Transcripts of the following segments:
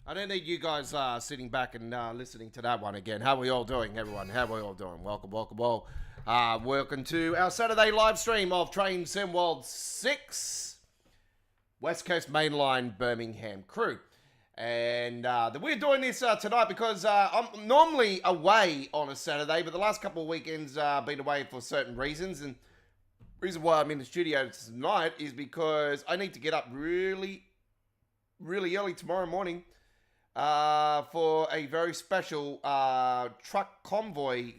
I don't need you guys sitting back and listening to that one again. How are we all doing, everyone? How are we all doing? Welcome, welcome all. Welcome to our Saturday live stream of Train Sim World 6, West Coast Mainline, Birmingham, Crewe. And we're doing this tonight because I'm normally away on a Saturday, but the last couple of weekends been away for certain reasons. And the reason why I'm in the studio tonight is because I need to get up really early tomorrow morning for a very special truck convoy.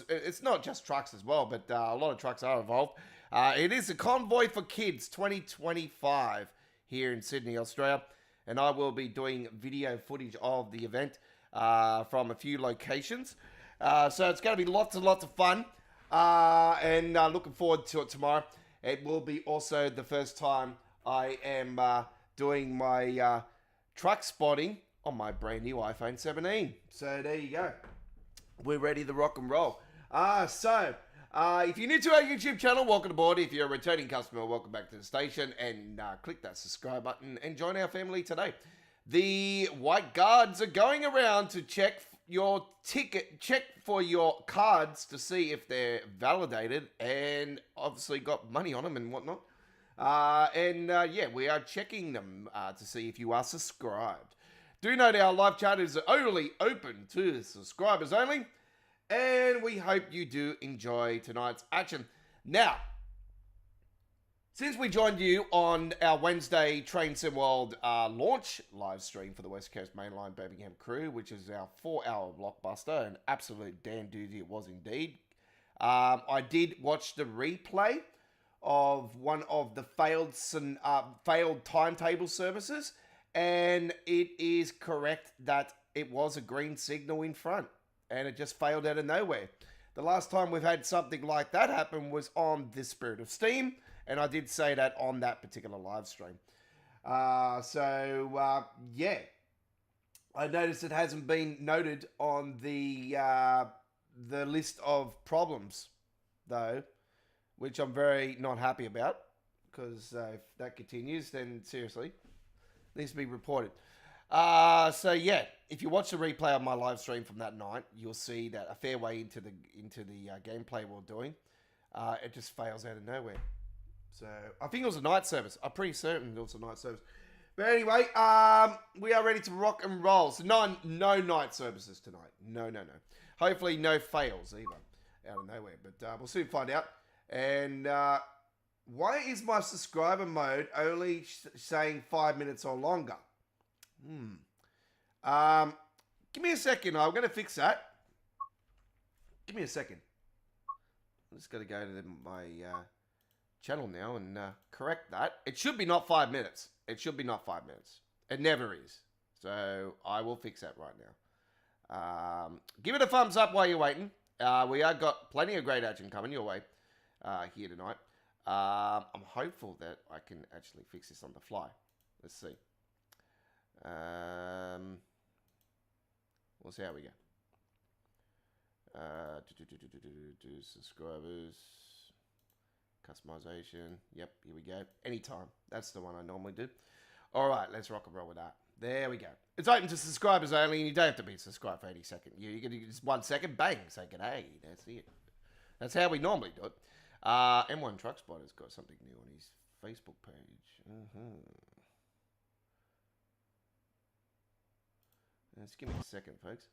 It's not just trucks as well, but a lot of trucks are involved. It is a Convoy for Kids 2025 here in Sydney, Australia, and I will be doing video footage of the event from a few locations. So it's going to be lots and lots of fun, and looking forward to it tomorrow. It will be also the first time I am doing my truck spotting on my brand new iPhone 17. So there you go. We're ready to rock and roll. If you're new to our YouTube channel, welcome aboard. If you're a returning customer, welcome back to the station, and click that subscribe button and join our family today. The white guards are going around to check your ticket, check for your cards to see if they're validated and obviously got money on them and whatnot. Yeah, we are checking them to see if you are subscribed. Do note our live chat is only open to subscribers only, and we hope you do enjoy tonight's action. Now, since we joined you on our Wednesday Train Sim World launch live stream for the West Coast Mainline Birmingham Crewe, which is our 4-hour blockbuster, an absolute damn doozy it was indeed. I did watch the replay of one of the failed timetable services, and it is correct that it was a green signal in front, and it just failed out of nowhere. The last time we've had something like that happen was on the Spirit of Steam, and I did say that on that particular live stream. Yeah, I noticed it hasn't been noted on the list of problems, though, which I'm very not happy about, because if that continues, then seriously, needs to be reported. Yeah, if you watch the replay of my live stream from that night, you'll see that a fair way into the gameplay we're doing, it just fails out of nowhere. So I think it was a night service. I'm pretty certain it was a night service. But anyway, we are ready to rock and roll. So no night services tonight. No. Hopefully no fails either, out of nowhere. But we'll soon find out. And why is my subscriber mode only saying 5 minutes or longer? Give me a second. I'm going to fix that. Give me a second. I'm just going to go to my channel now and correct that. It should be not 5 minutes. It should be not 5 minutes. It never is. So I will fix that right now. Give it a thumbs up while you're waiting. We have got plenty of great action coming your way here tonight. I'm hopeful that I can actually fix this on the fly. Let's see. We'll see how we go. Subscribers. Customization. Yep, here we go. Anytime. That's the one I normally do. All right, let's rock and roll with that. There we go. It's open to subscribers only, and you don't have to be subscribed for 80 seconds. You can do just 1 second, bang, say g'day. That's it. That's how we normally do it. M1 Truck Spotter's got something new on his Facebook page. Just give me a second, folks.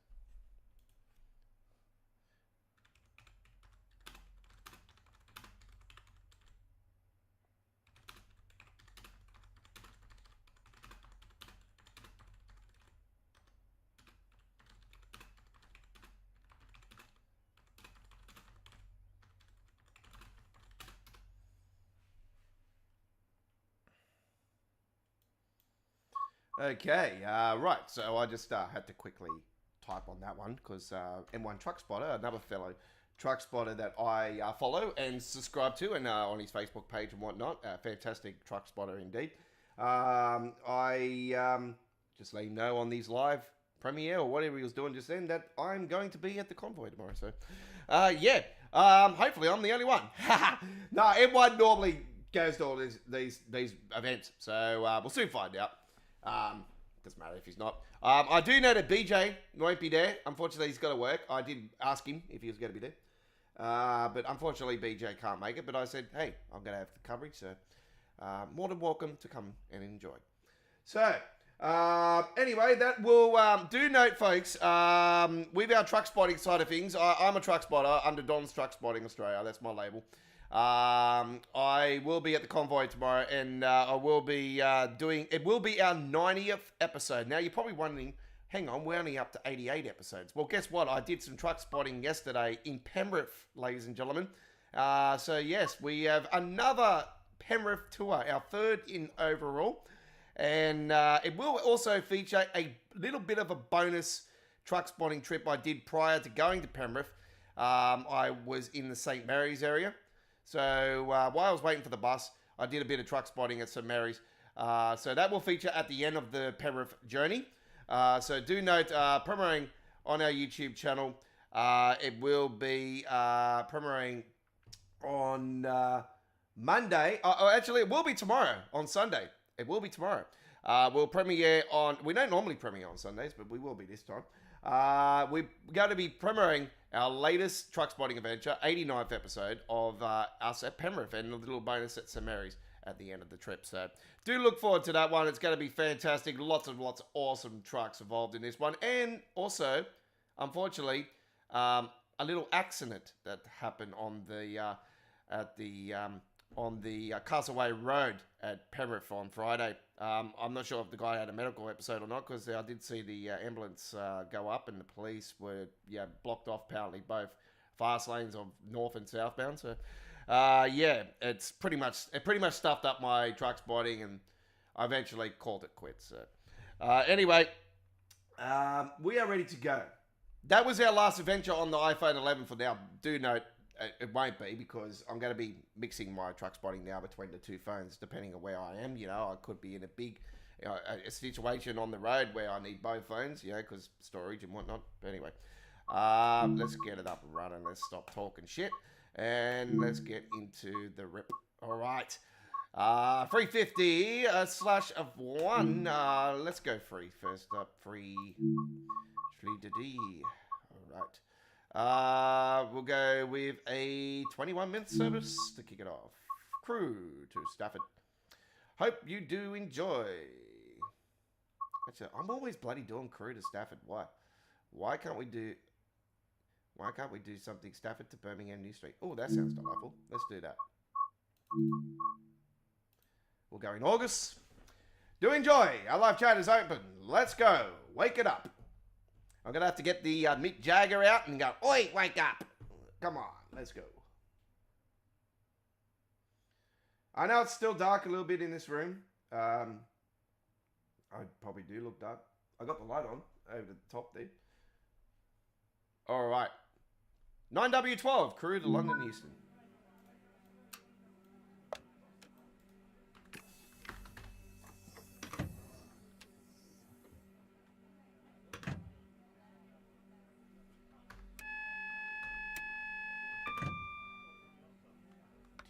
Okay, right, so I just had to quickly type on that one because M1 Truck Spotter, another fellow truck spotter that I follow and subscribe to and on his Facebook page and whatnot, fantastic truck spotter indeed. I just let him know on these live premiere or whatever he was doing just then that I'm going to be at the convoy tomorrow, so yeah, hopefully I'm the only one. No, M1 normally goes to all these events, so we'll soon find out. Doesn't matter if he's not. I do know that BJ won't be there. Unfortunately, he's got to work. I did ask him if he was going to be there. But unfortunately, BJ can't make it. But I said, hey, I'm going to have the coverage. So more than welcome to come and enjoy. So anyway, that will do note, folks, with our truck spotting side of things. I'm a truck spotter under Don's Truck Spotting Australia. That's my label. I will be at the convoy tomorrow, and I will be it will be our 90th episode. Now, you're probably wondering, hang on, we're only up to 88 episodes. Well, guess what? I did some truck spotting yesterday in Penrith, ladies and gentlemen. So, yes, we have another Penrith tour, our third in overall. And it will also feature a little bit of a bonus truck spotting trip I did prior to going to Penrith. I was in the St. Mary's area. So while I was waiting for the bus, I did a bit of truck spotting at St. Mary's. So that will feature at the end of the Penrith journey. So do note, premiering on our YouTube channel. It will be premiering on Monday. Actually, it will be tomorrow on Sunday. It will be tomorrow. We'll premiere on... We don't normally premiere on Sundays, but we will be this time. We're going to be premiering our latest truck spotting adventure, 89th episode of us at Penrith, and a little bonus at St. Mary's at the end of the trip. So do look forward to that one. It's going to be fantastic. Lots of awesome trucks involved in this one. And also, unfortunately, a little accident that happened on the Castaway Road at Penrith on Friday. I'm not sure if the guy had a medical episode or not, because I did see the ambulance go up and the police were blocked off apparently both fast lanes of north and southbound. So yeah, it pretty much stuffed up my truck spotting, and I eventually called it quits. So anyway, we are ready to go. That was our last adventure on the iPhone 11 for now. Do note, it won't be, because I'm going to be mixing my truck spotting now between the two phones, depending on where I am. You know, I could be in a big a situation on the road where I need both phones, you know, because storage and whatnot. But anyway, let's get it up and running. Let's stop talking shit, and let's get into the rip. All right. 350 slash of one. Let's go free first up. Free. All right. We'll go with a 21-minute service to kick it off. Crewe to Stafford. Hope you do enjoy. Actually, I'm always bloody doing Crewe to Stafford. Why? Why can't we do something Stafford to Birmingham New Street? Oh, that sounds delightful. Let's do that. We'll go in August. Do enjoy. Our live chat is open. Let's go. Wake it up. I'm going to have to get the Mick Jagger out and go, oi, wake up. Come on. Let's go. I know it's still dark a little bit in this room. I probably do look dark. I got the light on over the top there. All right. 9W12, Crewe to London Euston.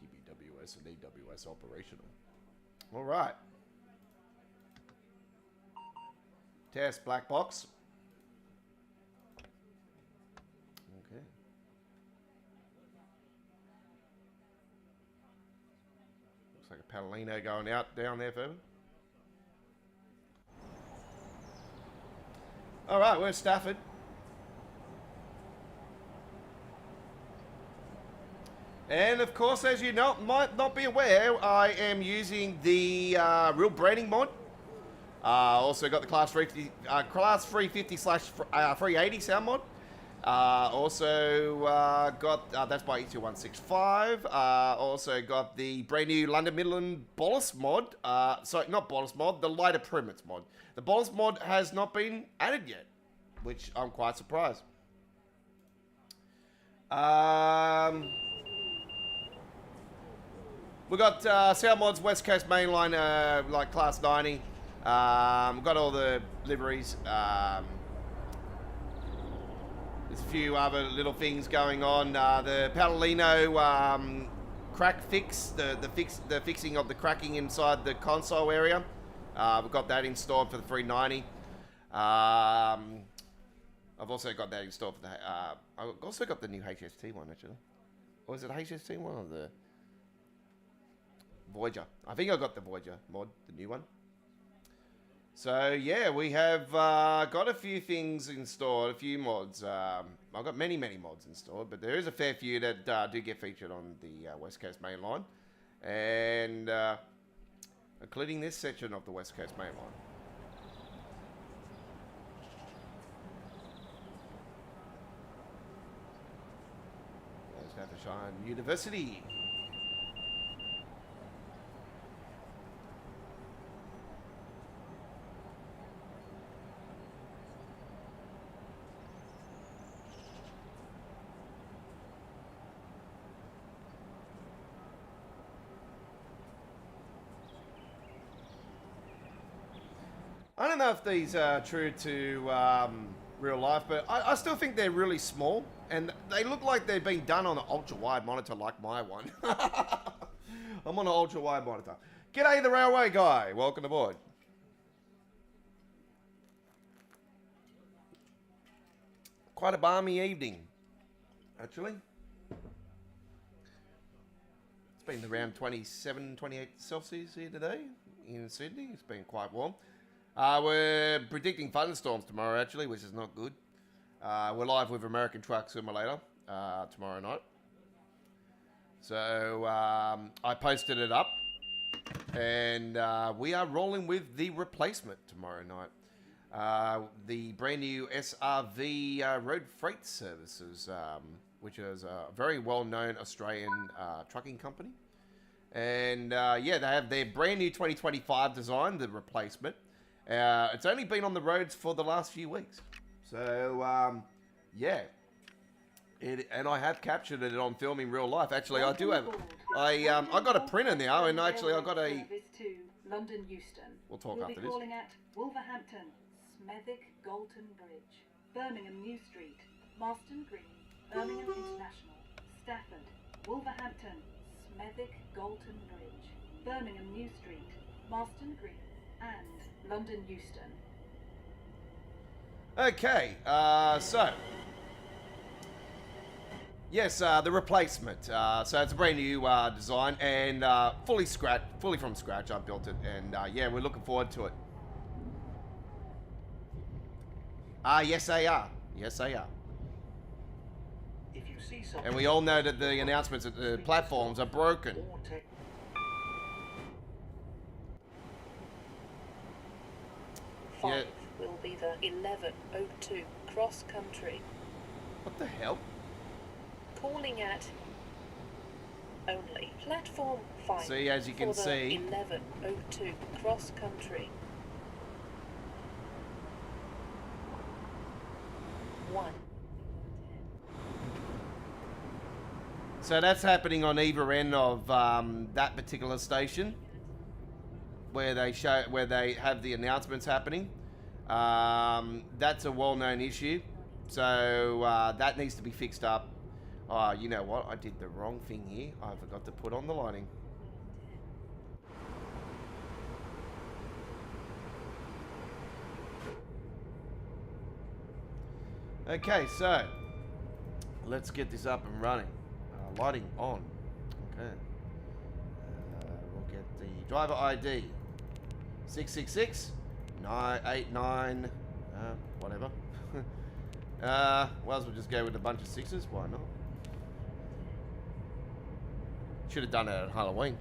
TBWS and AWS operational. All right. Test black box. Okay. Looks like a Palomino going out down there further. All right, where's Stafford? And of course, as you know, might not be aware, I am using the real branding mod. Also got the class 350/380 sound mod. Also got that's by E2165. Also got the brand new London Midland Bolus mod. Sorry, not Bolus mod, the lighter perimeters mod. The Bolus mod has not been added yet, which I'm quite surprised. We got sound mods, West Coast Mainline, like class 90. We've got all the liveries. There's a few other little things going on. The Palomino crack fix, the fixing of the cracking inside the console area. We've got that installed for the 390. I've also got that installed for the. I've also got the new HST one actually. Or is it HST one or the Voyager? I think I got the Voyager mod, the new one. So yeah, we have got a few things installed, a few mods. I've got many mods installed, but there is a fair few that do get featured on the West Coast Mainline, and including this section of the West Coast Mainline. There's Staffordshire University. I don't know if these are true to real life, but I still think they're really small, and they look like they've been done on an ultra-wide monitor like my one. I'm on an ultra-wide monitor. G'day, the railway guy. Welcome aboard. Quite a balmy evening, actually. It's been around 27, 28 Celsius here today in Sydney. It's been quite warm. We're predicting thunderstorms tomorrow, actually, which is not good. We're live with American Truck Simulator tomorrow night. So I posted it up, and we are rolling with the replacement tomorrow night. The brand new SRV Road Freight Services, which is a very well-known Australian trucking company. And yeah, they have their brand new 2025 design, the replacement. It's only been on the roads for the last few weeks. So, yeah. And I have captured it on film in real life. Actually, I do have... I got a printer now, and actually I got a... London Euston. We'll talk after this. We'll be calling at Wolverhampton, Smethwick, Galton Bridge, Birmingham New Street, Marston Green, Birmingham International, Stafford, Wolverhampton, Smethwick, Galton Bridge, Birmingham New Street, Marston Green, and London Euston. Okay, so yes, the replacement. So it's a brand new design and fully from scratch. I built it, and yeah, we're looking forward to it. Yes, they are. Yes, they are. If you see something, And we all know that the announcements at the platforms are broken. or take 5 Yeah. will be the 11:02 cross country. What the hell? Calling at only platform 5. See, as you can for the see- 11:02 cross country. 1. So that's happening on either end of that particular station, where they have the announcements happening. That's a well-known issue, so that needs to be fixed up. Oh, you know what? I did the wrong thing here. I forgot to put on the lighting. Okay, so let's get this up and running. Lighting on. Okay. We'll get the driver ID 666 989 whatever. Well, we'll just go with a bunch of sixes. Why not? Should have done it at Halloween.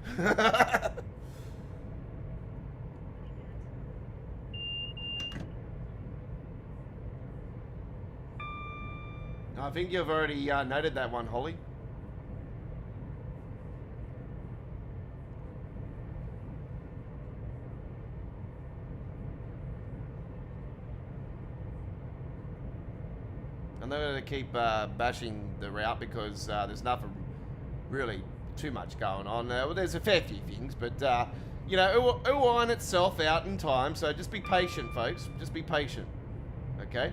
I think you've already noted that one, Holly. I'm not going to keep bashing the route because there's nothing really too much going on. Well, there's a fair few things, but you know, it will iron itself out in time. So just be patient, folks. Just be patient. Okay.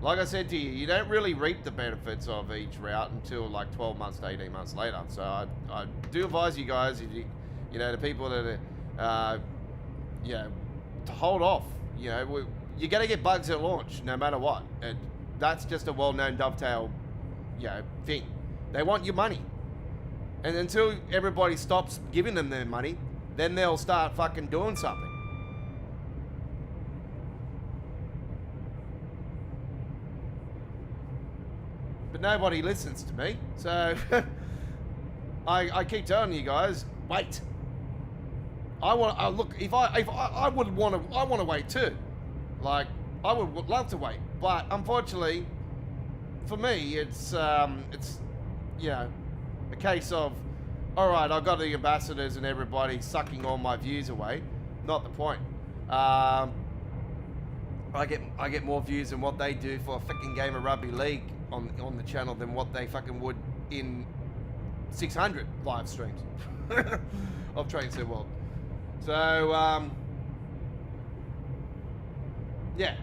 Like I said to you, you don't really reap the benefits of each route until like 12 months to 18 months later. So I do advise you guys, you know, the people that are, you know, to hold off. You know, you're going to get bugs at launch no matter what. That's just a well-known Dovetail, you know, thing. They want your money. And until everybody stops giving them their money, then they'll start fucking doing something. But nobody listens to me, so I keep telling you guys, wait. I want look. If I would want to, I want to wait too. Like I would love to wait, but unfortunately, for me, it's you know, a case of, all right, I've got the ambassadors and everybody sucking all my views away. Not the point. I get more views than what they do for a fucking game of rugby league on the channel than what they fucking would in 600 live streams of Train Sim World. So yeah,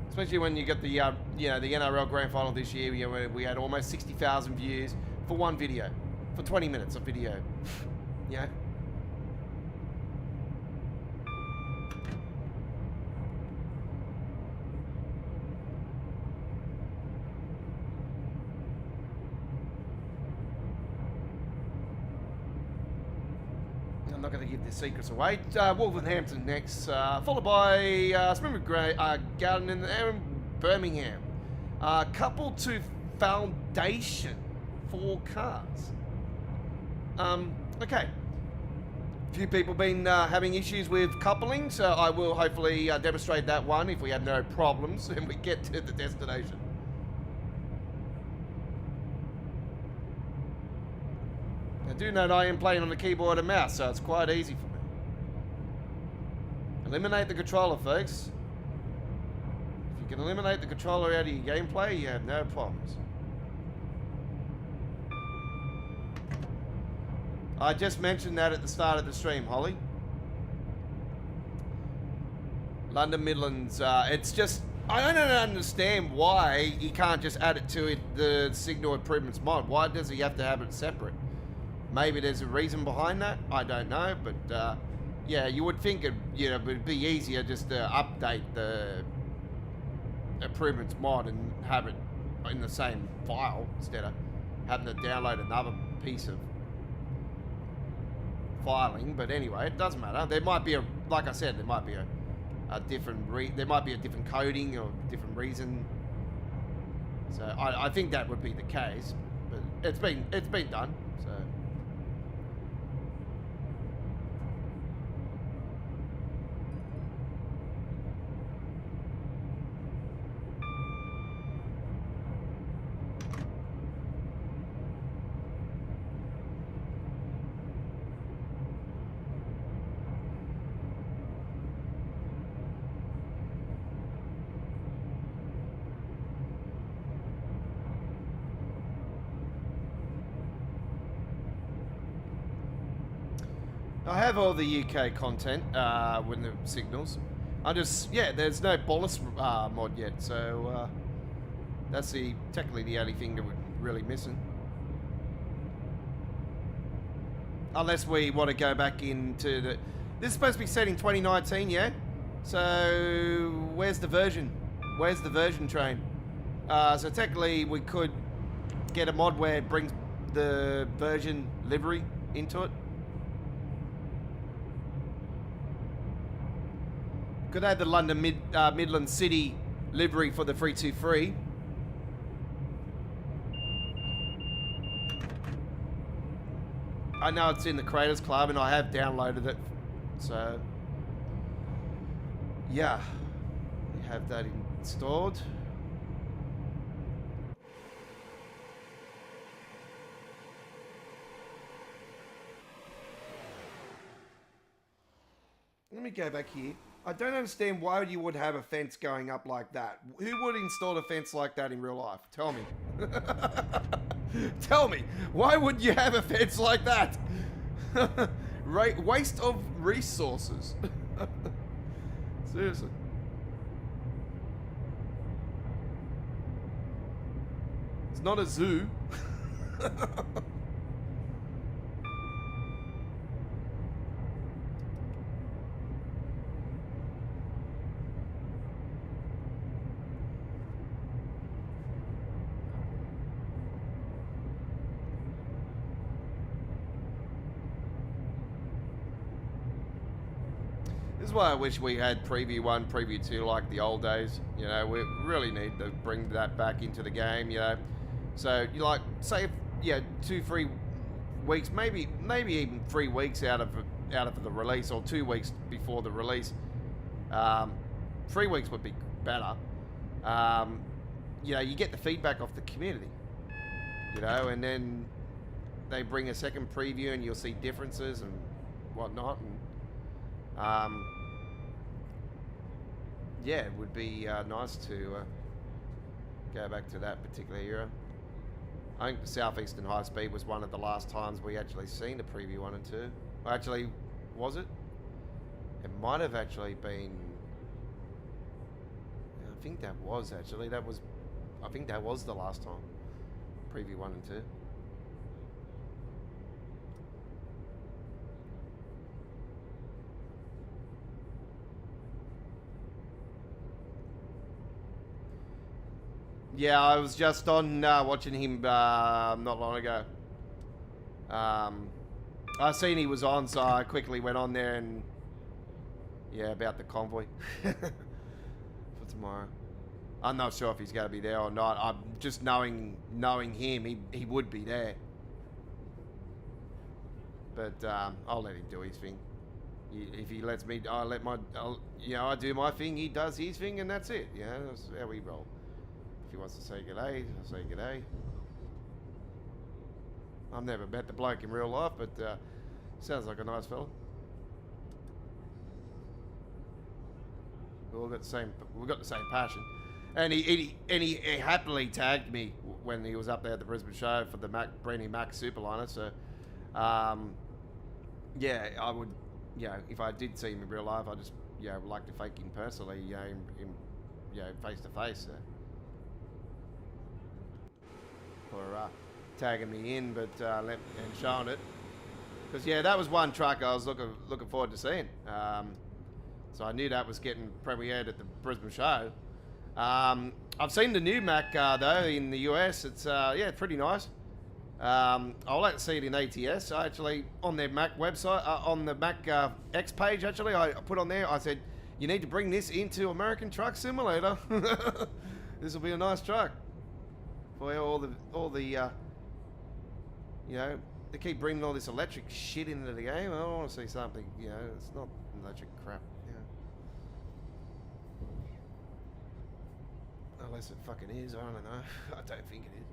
especially when you get the you know, the NRL Grand Final this year, you know, we had almost 60,000 views for one video, for 20 minutes of video. Yeah. I'm not going to give the secrets away. Wolverhampton next, followed by Smith Garden in Birmingham. Couple to foundation for cars. Okay. A few people been having issues with coupling, so I will hopefully demonstrate that one if we have no problems and we get to the destination. I do know that I am playing on the keyboard and mouse, so it's quite easy for me. Eliminate the controller, folks. If you can eliminate the controller out of your gameplay, you have no problems. I just mentioned that at the start of the stream, Holly. London Midlands, it's just, I don't understand why he can't just add it to the signal improvements mod. Why does he have to have it separate? Maybe there's a reason behind that. I don't know, but yeah, you would think it'd be easier just to update the improvements mod and have it in the same file instead of having to download another piece of filing. But anyway, it doesn't matter. There might be like I said, there might be a different there might be a different coding or different reason. So I think that would be the case, but it's been done. So. I have all the UK content with the signals. There's no bolus mod yet, so that's technically the only thing that we're really missing. Unless we want to go back into the... This is supposed to be set in 2019, yeah? So where's the version? Where's the version train? So technically we could get a mod where it brings the version livery into it. Could add the London Midland City livery for the 323. I know it's in the Creators Club and I have downloaded it. So, yeah, we have that installed. Let me go back here. I don't understand why you would have a fence going up like that. Who would install a fence like that in real life? Tell me. Tell me. Why would you have a fence like that? Waste of resources. Seriously. It's not a zoo. This is why I wish we had Preview 1, Preview 2 like the old days. You know, we really need to bring that back into the game, you know. So, you like, say, 2-3 weeks, maybe even 3 weeks out of the release, or 2 weeks before the release. 3 weeks would be better. You know, you get the feedback off the community, you know, and then they bring a second preview and you'll see differences and whatnot. And, yeah, it would be nice to go back to that particular era. I think the Southeastern High Speed was one of the last times we actually seen the preview 1 and 2. Actually, was it? It might have actually been... I think that was actually. I think that was the last time. Preview 1 and 2. Yeah, I was just on watching him not long ago. I seen he was on, so I quickly went on there and about the convoy for tomorrow. I'm not sure if he's going to be there or not. I'm just knowing him, he would be there. But I'll let him do his thing. If he lets me, I do my thing. He does his thing, and that's it. You know, that's how we roll. If he wants to say g'day, I'll say g'day. I've never met the bloke in real life, but sounds like a nice fella. We've got the same passion, and he happily tagged me when he was up there at the Brisbane show for the brand new Mac Superliner. So, I would, if I did see him in real life, I just would like to fake him personally, face to face. For tagging me in, but and showing it, because that was one truck I was looking forward to seeing. So I knew that was getting premiered at the Brisbane show. I've seen the new Mac though in the US. It's pretty nice. I'll like to see it in ATS. I actually on their Mac website, on the Mac X page, actually I put on there. I said, You need to bring this into American Truck Simulator. This will be a nice truck for all the you know, they keep bringing all this electric shit into the game. I don't want to see something, you know, it's not electric crap, you know. Unless it fucking is, I don't know. I don't think it is.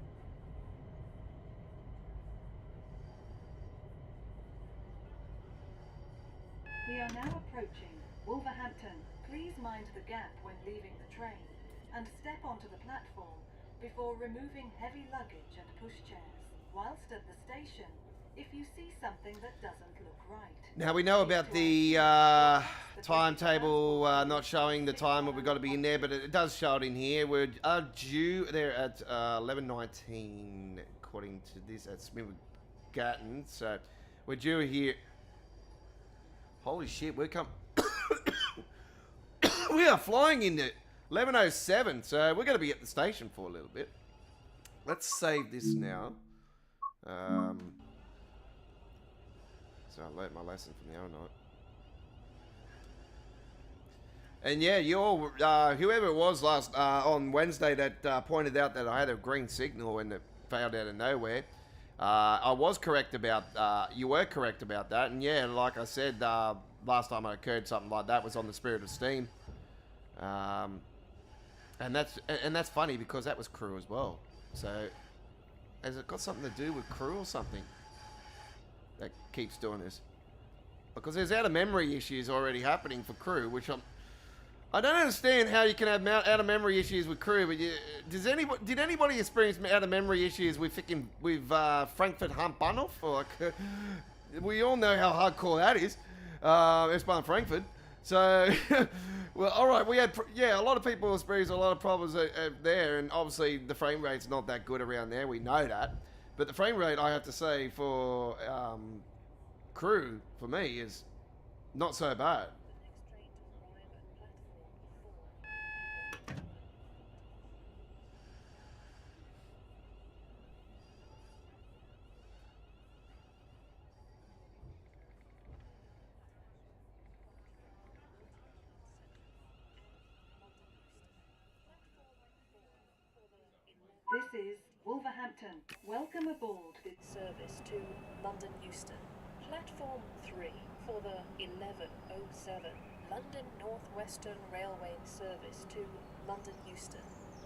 We are now approaching Wolverhampton. Please mind the gap when leaving the train and step onto the platform before removing heavy luggage and pushchairs. Whilst at the station, if you see something that doesn't look right. Now we know about the timetable not showing the time that we've got to be in there, but it does show it in here. We're due there at 11:19 according to this at Smith Gatton. So we're due here. Holy shit, we are flying into 11:07, so we're going to be at the station for a little bit. Let's save this now. So I learnt my lesson from the other night. And yeah, whoever it was last on Wednesday that pointed out that I had a green signal and it failed out of nowhere. I was correct about, you were correct about that. And yeah, like I said, last time it occurred, something like that was on the Spirit of Steam. And that's funny because that was Crewe as well. So has it got something to do with Crewe or something that keeps doing this? Because there's out of memory issues already happening for Crewe, which I don't understand how you can have out of memory issues with Crewe. But did anybody experience out of memory issues with Frankfurt Hump Bahnhof? Or like, we all know how hardcore that is. S-Bahn Frankfurt. So, well, all right, we had a lot of people experienced a lot of problems there, and obviously the frame rate's not that good around there. We know that, but the frame rate, I have to say, for Crewe for me is not so bad. This is Wolverhampton. Welcome aboard. Good service to London Euston. Platform 3 for the 11:07 London North Western Railway service to London Euston.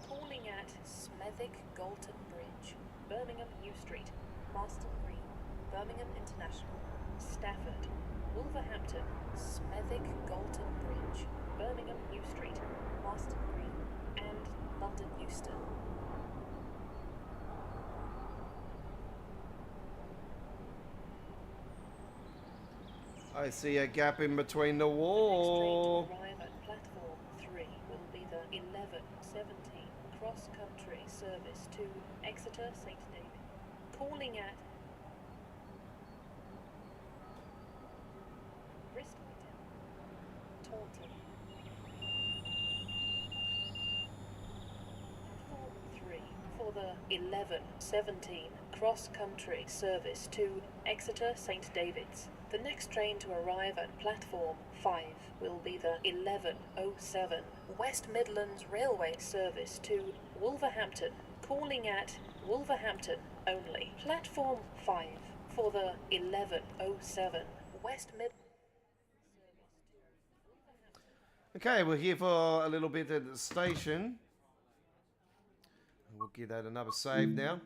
Calling at Smethwick Galton Bridge, Birmingham New Street, Marston Green, Birmingham International, Stafford, Wolverhampton, Smethwick Galton Bridge, Birmingham New Street, Marston Green, and London Euston. I see a gap in between the wall. The next train to arrive at platform 3 will be the 11:17 cross-country service to Exeter St David. Calling at Bristol Town, Taunton. Platform 3 for the 11:17 cross-country service to Exeter St David's. The next train to arrive at platform 5 will be the 11:07 West Midlands Railway service to Wolverhampton, calling at Wolverhampton only. Platform 5 for the 11:07 West Midlands. Okay, we're here for a little bit at the station. We'll give that another save now.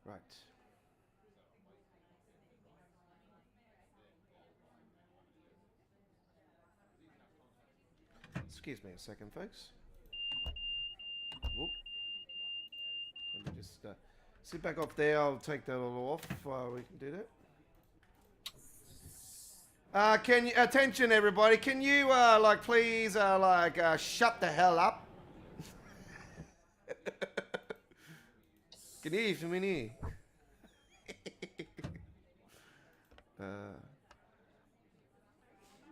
Right. Excuse me a second, folks. Whoop. Let me just sit back off there. I'll take that all off while we can do that. Can you, attention everybody, can you please shut the hell up? Can you hear from in here?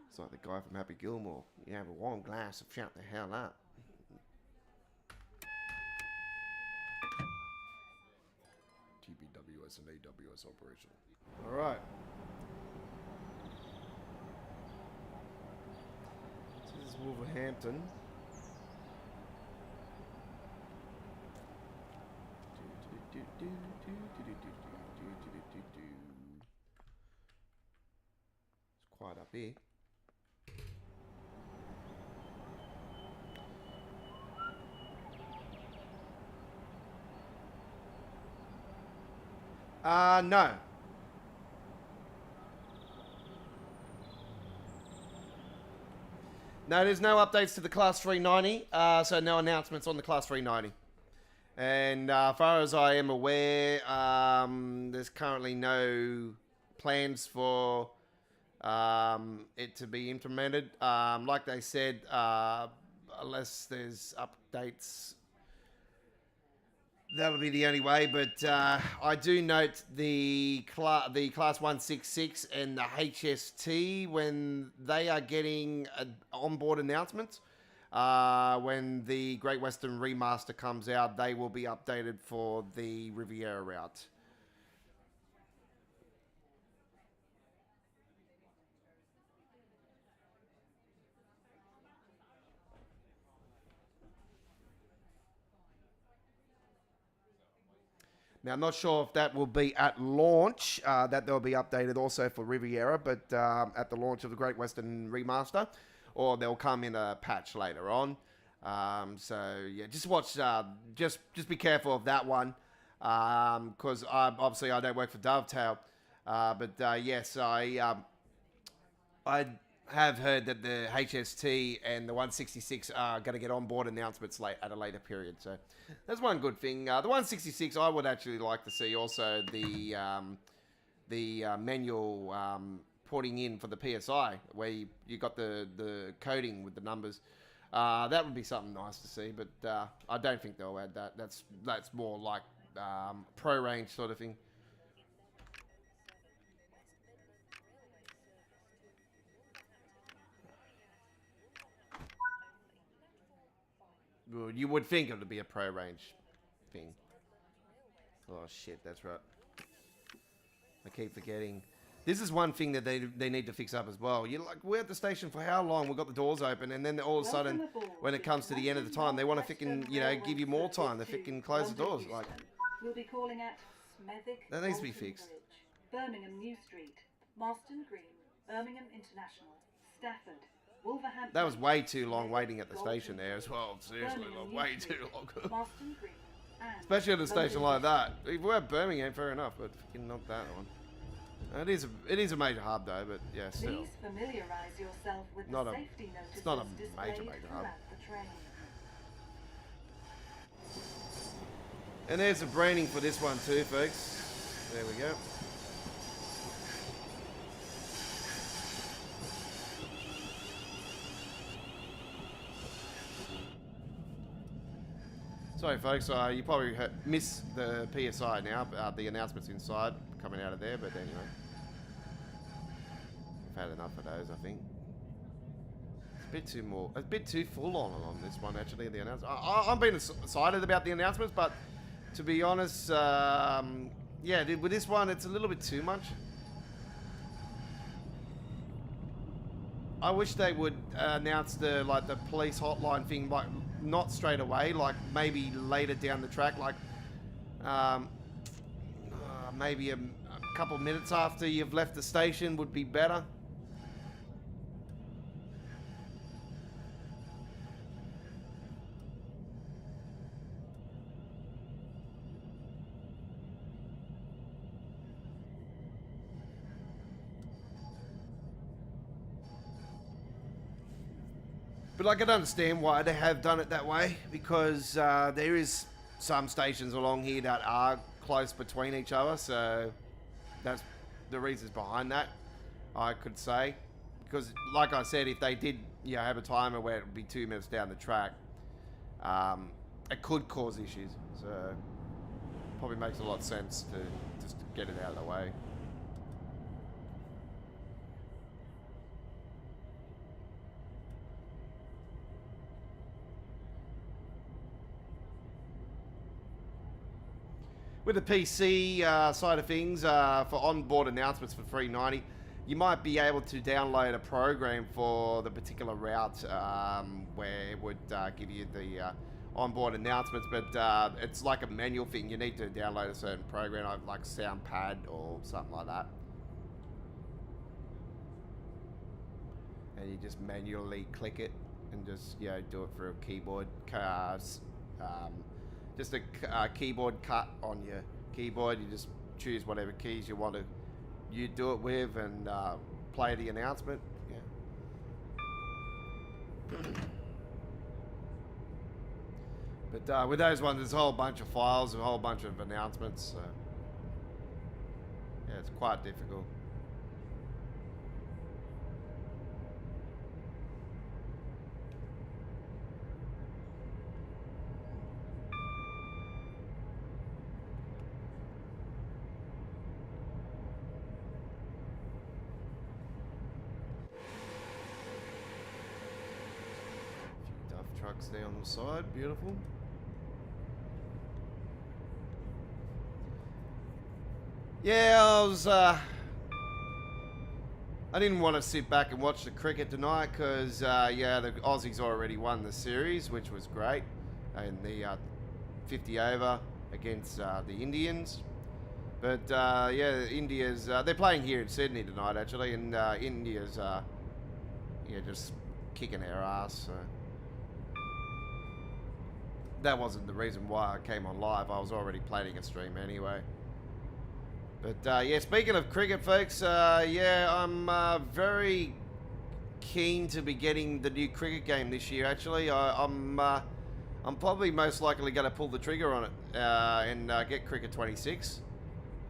It's like the guy from Happy Gilmore. You have a one glass of shut the hell up. TBWS and AWS operational. All right. This is Wolverhampton. It's quiet up here. No. No, there's no updates to the Class 390, so no announcements on the Class 390. And as far as I am aware, there's currently no plans for it to be implemented. Like they said, unless there's updates, that would be the only way. But I do note the Class 166 and the HST, when they are getting onboard announcements. When the Great Western Remaster comes out, they will be updated for the Riviera route. Now, I'm not sure if that will be at launch, that they'll be updated also for Riviera, but at the launch of the Great Western Remaster, or they'll come in a patch later on. So, yeah, just watch, just be careful of that one, because obviously I don't work for Dovetail, but yes, I have heard that the HST and the 166 are going to get onboard announcements at a later period. So that's one good thing. The 166, I would actually like to see also the manual putting in for the PSI, where you got the coding with the numbers. That would be something nice to see, but I don't think they'll add that. That's more like pro range sort of thing. Well, you would think it would be a pro range thing. Oh shit, that's right. I keep forgetting. This is one thing that they need to fix up as well. You're like, we're at the station for how long? We've got the doors open, and then all of a sudden, when it comes to the end of the time, they want to frickin', give you more time. They frickin' close the doors. Like, we'll be calling at Smethwick, that needs to be fixed. Birmingham New Street, Marston Green, Birmingham International, Stafford, Wolverhampton. That was way too long waiting at the station there as well. Seriously, way too long. Marston Green, especially at a station like that. If we're at Birmingham, fair enough, but not that one. It is a major hub though, but yeah, still. Please familiarise yourself with not the a, safety notices it's not a displayed major hub. throughout the train. And there's the branding for this one too, folks. There we go. Sorry folks, you probably missed the PSI now, the announcements inside coming out of there, but anyway. I've had enough of those, I think. It's a bit too full on this one actually, the announcement. I'm being excited about the announcements, but to be honest, yeah, with this one, it's a little bit too much. I wish they would announce the police hotline thing, like not straight away, like maybe later down the track, like maybe a couple minutes after you've left the station would be better. But I can understand why they have done it that way, because there is some stations along here that are close between each other, so that's the reasons behind that, I could say. Because, like I said, if they did have a timer where it would be 2 minutes down the track, it could cause issues. So, probably makes a lot of sense to just get it out of the way. With the PC side of things, for onboard announcements for 390, you might be able to download a program for the particular route where it would give you the onboard announcements, but it's like a manual thing. You need to download a certain program, like Soundpad or something like that. And you just manually click it and just, you know, do it through a keyboard. Just a keyboard cut on your keyboard. You just choose whatever keys you want to do it with and play the announcement. Yeah. But with those ones, there's a whole bunch of files, a whole bunch of announcements. So yeah, it's quite difficult. Trucks there on the side, beautiful. Yeah, I didn't want to sit back and watch the cricket tonight because, yeah, the Aussies already won the series, which was great, in the 50 over against the Indians. But yeah, India's they're playing here in Sydney tonight actually, and India's yeah, just kicking our ass. So. That wasn't the reason why I came on live. I was already planning a stream anyway. But yeah, speaking of cricket, folks, yeah, I'm very keen to be getting the new cricket game this year. Actually, I'm probably most likely going to pull the trigger on it and get Cricket 26.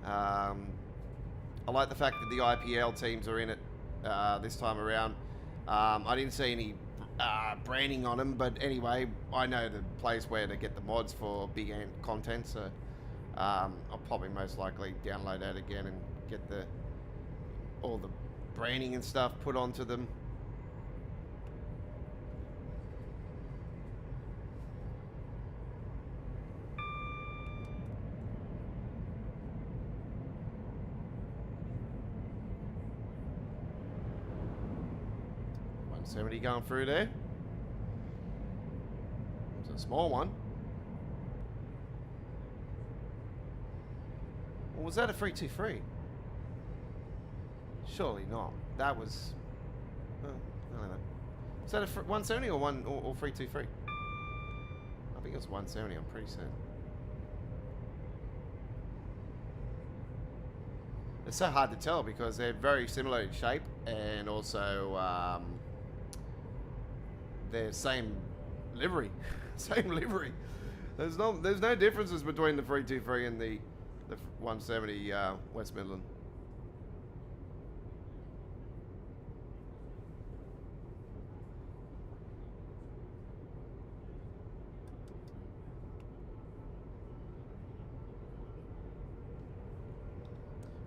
I like the fact that the IPL teams are in it this time around. I didn't see any branding on them, but anyway, I know the place where to get the mods for big ant content, so I'll probably most likely download that again and get all the branding and stuff put onto them. Somebody going through there. It's a small one. Or was that a 323? Surely not. That was. I don't know. Is that a 170 or 323? I think it was 170. I'm pretty certain. It's so hard to tell because they're very similar in shape and also. They're same livery, same livery. There's no differences between the 323 and the 170 West Midland.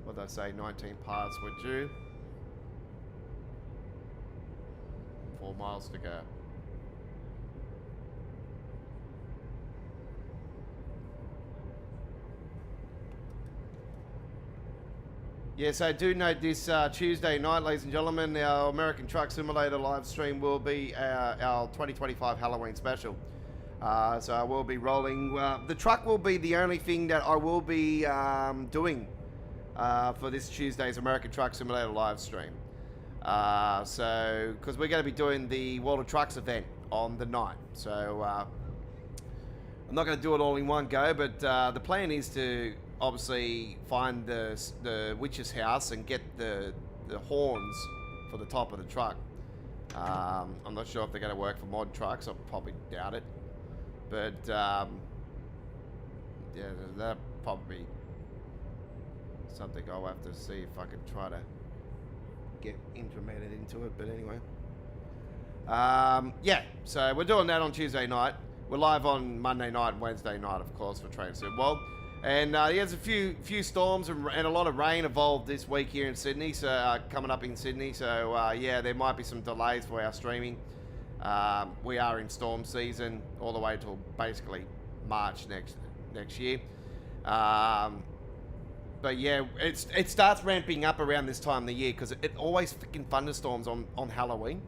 What did I say? 19 parts were due. 4 miles to go. Yes, I do note this Tuesday night, ladies and gentlemen, our American Truck Simulator live stream will be our 2025 Halloween special. So I will be rolling. The truck will be the only thing that I will be doing for this Tuesday's American Truck Simulator live stream. So, because we're going to be doing the World of Trucks event on the night. So, I'm not going to do it all in one go, but the plan is to obviously find the witch's house and get the horns for the top of the truck. I'm not sure if they're going to work for mod trucks. I probably doubt it. But, yeah, that probably something I'll have to see if I can try to get implemented into it. But anyway. Yeah, so we're doing that on Tuesday night. We're live on Monday night and Wednesday night, of course, for Train Sim World. And there's a few storms and a lot of rain involved this week here in Sydney, so coming up in Sydney. So yeah, there might be some delays for our streaming. We are in storm season all the way till basically March next year. But But yeah, it starts ramping up around this time of the year because it always freaking thunderstorms on Halloween.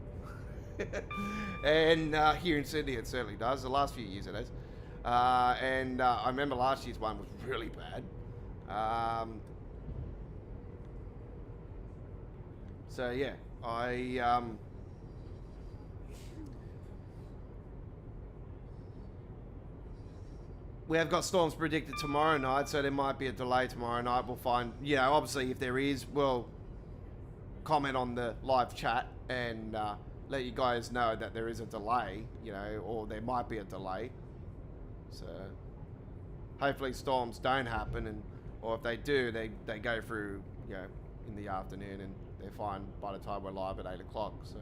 And here in Sydney it certainly does. The last few years it has. And I remember last year's one was really bad. So yeah, we have got storms predicted tomorrow night, so there might be a delay tomorrow night. We'll find, obviously if there is, we'll comment on the live chat and let you guys know that there is a delay, or there might be a delay. So hopefully storms don't happen, or if they do, they go through, in the afternoon, and they're fine by the time we're live at 8 o'clock, so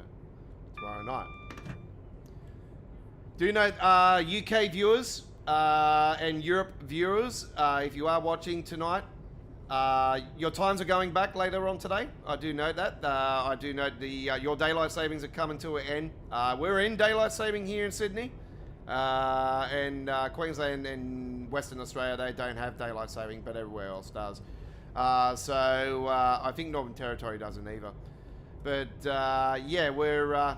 tomorrow night. Do note, UK viewers and Europe viewers, if you are watching tonight, your times are going back later on today. I do note that. I do note your daylight savings are coming to an end. We're in daylight saving here in Sydney. And Queensland and Western Australia, they don't have daylight saving, but everywhere else does. So I think Northern Territory doesn't either. But yeah, we're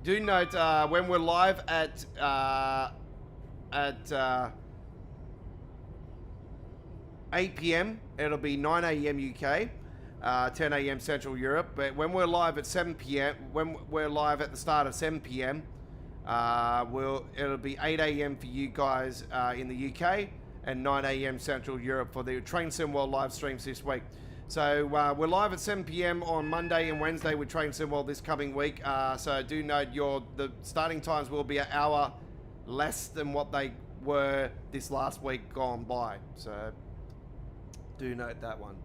do note when we're live at 8 p.m. it'll be 9 a.m. UK, 10 a.m. Central Europe. But when we're live at 7 p.m., when we're live at the start of 7 p.m. It'll be 8 a.m. for you guys in the UK and 9 a.m. Central Europe for the Train Sim World live streams this week. So we're live at 7 p.m. on Monday and Wednesday with Train Sim World this coming week. So do note the starting times will be an hour less than what they were this last week gone by. So do note that one.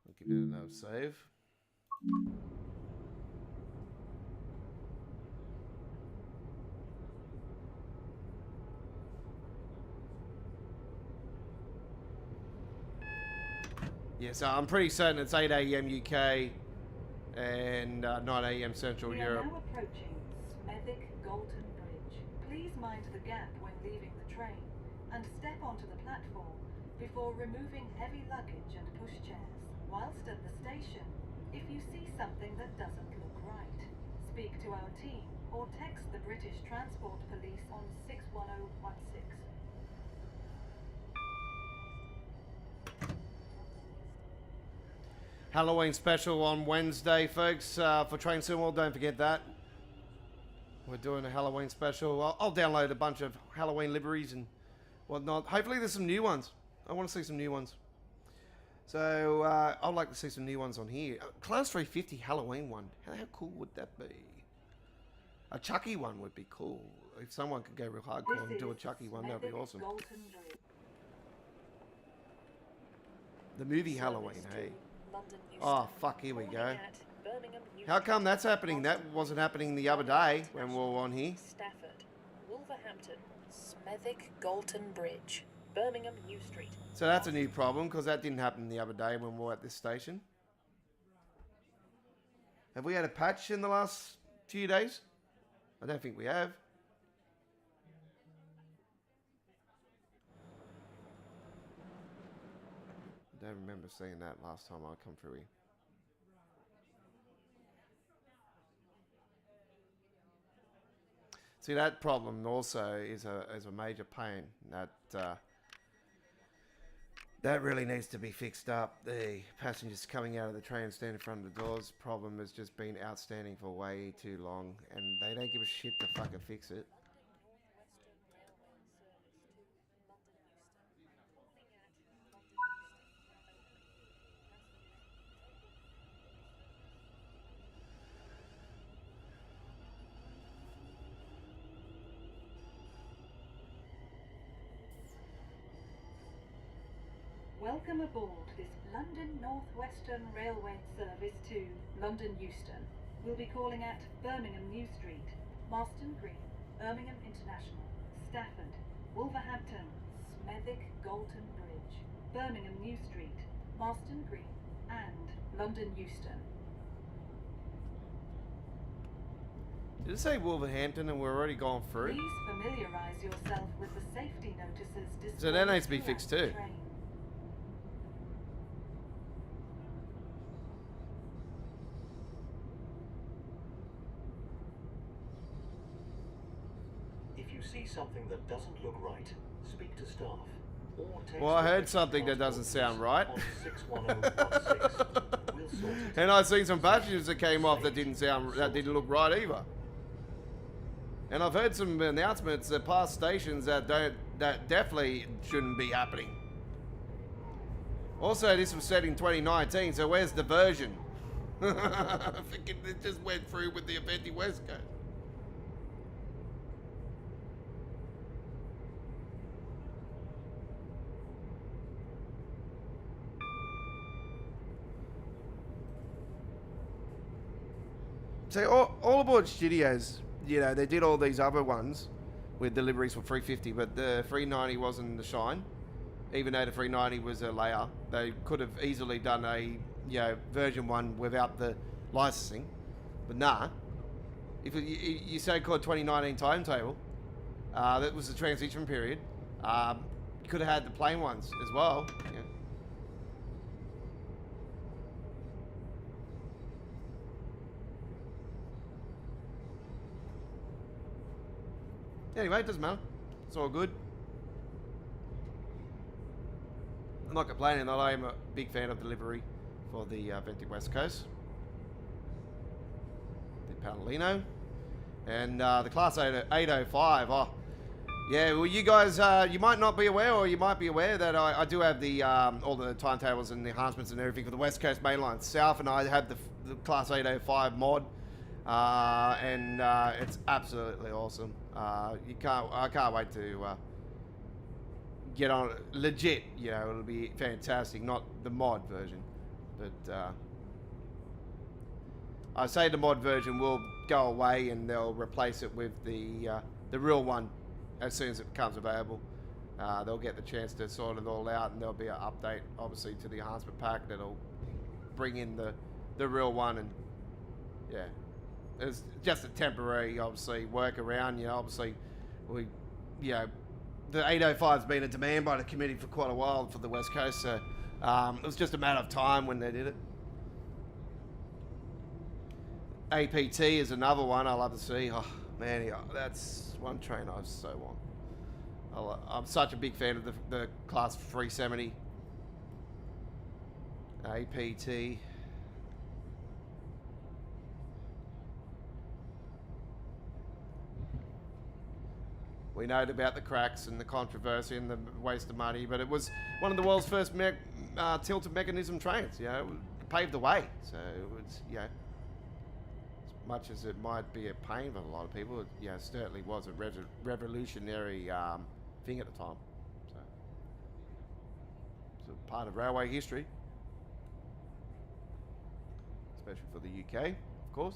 I'll give it another save. Yeah, so I'm pretty certain it's 8 a.m. UK and 9 a.m. Central Europe. We are now approaching Smethwick Galton Bridge. Please mind the gap when leaving the train and step onto the platform before removing heavy luggage and pushchairs. Whilst at the station, if you see something that doesn't look right, speak to our team or text the British Transport Police on 61016. Halloween special on Wednesday, folks, for Train Sim World. Don't forget that. We're doing a Halloween special. I'll download a bunch of Halloween liveries and whatnot. Hopefully there's some new ones. I want to see some new ones. So I'd like to see some new ones on here. Class 350 Halloween one. How cool would that be? A Chucky one would be cool. If someone could go real hardcore and do a Chucky one, that'd be awesome. The movie Halloween, hey. Oh, fuck, here we go. How come that's happening? That wasn't happening the other day when we were on here. Stafford, Wolverhampton, Smethwick Galton Bridge, Birmingham New Street. So that's a new problem, because that didn't happen the other day when we were at this station. Have we had a patch in the last few days? I don't think we have. I don't remember seeing that last time I come through here. See, that problem also is a major pain. That really needs to be fixed up. The passengers coming out of the train and standing in front of the doors problem has just been outstanding for way too long, and they don't give a shit to fucking fix it. Welcome aboard this London North Western Railway service to London Euston. We'll be calling at Birmingham New Street, Marston Green, Birmingham International, Stafford, Wolverhampton, Smethwick Galton Bridge, Birmingham New Street, Marston Green, and London Euston. Did it say Wolverhampton and we're already gone through? Please familiarise yourself with the safety notices displayed So that needs to be throughout fixed the too. train. If you see something that doesn't look right, speak to staff. Or text Well, I the heard British something that Transport doesn't sound Police right. on 61016. We'll sort it And out. I've seen some passengers that came off that didn't look right either. And I've heard some announcements at past stations that definitely shouldn't be happening. Also, this was set in 2019, so where's the version? I think it just went through with the Avanti West Coast. So all aboard studios, you know, they did all these other ones with deliveries for 350, but the 390 wasn't the shine. Even though the 390 was a layer, they could have easily done a version 1 without the licensing. But nah, if you so-called 2019 timetable, that was the transition period. You could have had the plain ones as well. Yeah. Anyway, it doesn't matter. It's all good. I'm not complaining. I am a big fan of delivery for the Avanti West Coast. The Palomino. And the Class 805. Oh, yeah, well, you guys, you might not be aware, or you might be aware that I do have the all the timetables and the enhancements and everything for the West Coast Mainline South, and I have the Class 805 mod. And it's absolutely awesome. I can't wait to get on it. Legit, you know, it'll be fantastic. Not the mod version, but I say the mod version will go away and they'll replace it with the real one as soon as it becomes available. They'll get the chance to sort it all out, and there'll be an update, obviously, to the enhancement pack that'll bring in the real one. And yeah. It's just a temporary, obviously, workaround. You know, obviously, the 805's been in demand by the committee for quite a while for the West Coast, so it was just a matter of time when they did it. APT is another one I love to see. Oh man, yeah, that's one train I so want. I'm such a big fan of the Class 370 APT. We know about the cracks and the controversy and the waste of money, but it was one of the world's first tilted mechanism trains. You know, it paved the way. So it was, you know, as much as it might be a pain for a lot of people, it certainly was a revolutionary thing at the time. So it's a part of railway history, especially for the UK, of course.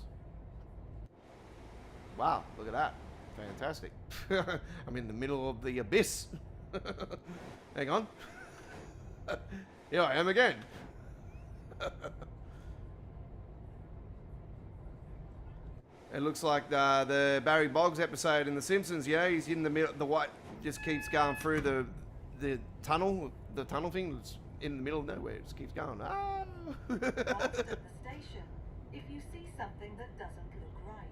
Wow, look at that. Fantastic. I'm in the middle of the abyss. Hang on. Here I am again. It looks like the Barry Boggs episode in The Simpsons. Yeah, he's in the middle. The white just keeps going through the tunnel. The tunnel thing is in the middle of nowhere. It just keeps going. Ah. Whilst at the station, if you see something that doesn't look right,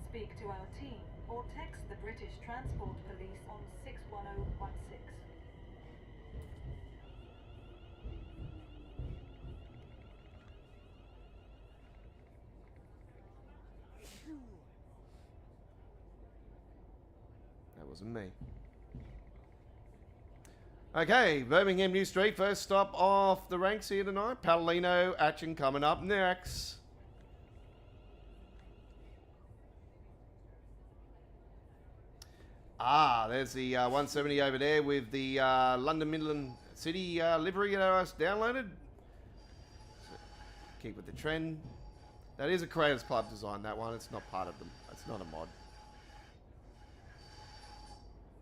speak to our team or text the British Transport Police on 61016. That wasn't me. Okay, Birmingham New Street, first stop off the ranks here tonight. Palomino action coming up next. Ah, there's the 170 over there with the London Midland City livery that I downloaded. So keep with the trend. That is a Creators Club design, that one. It's not part of them. It's not a mod.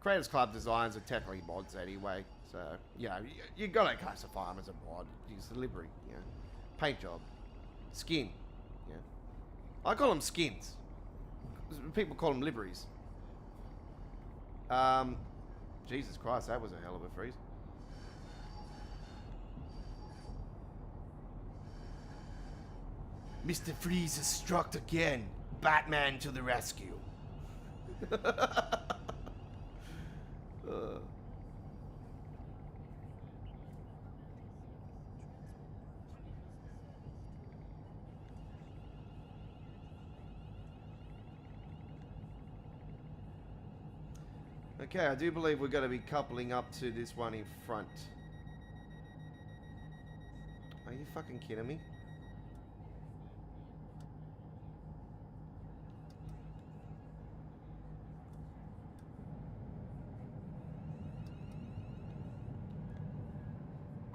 Creators Club designs are technically mods anyway, So, yeah, you got to classify them as a mod. Use the livery, you know. Paint job. Skin, yeah. I call them skins. People call them liveries. Jesus Christ, that was a hell of a freeze. Mr. Freeze has struck again. Batman to the rescue. Okay, I do believe we're going to be coupling up to this one in front. Are you fucking kidding me?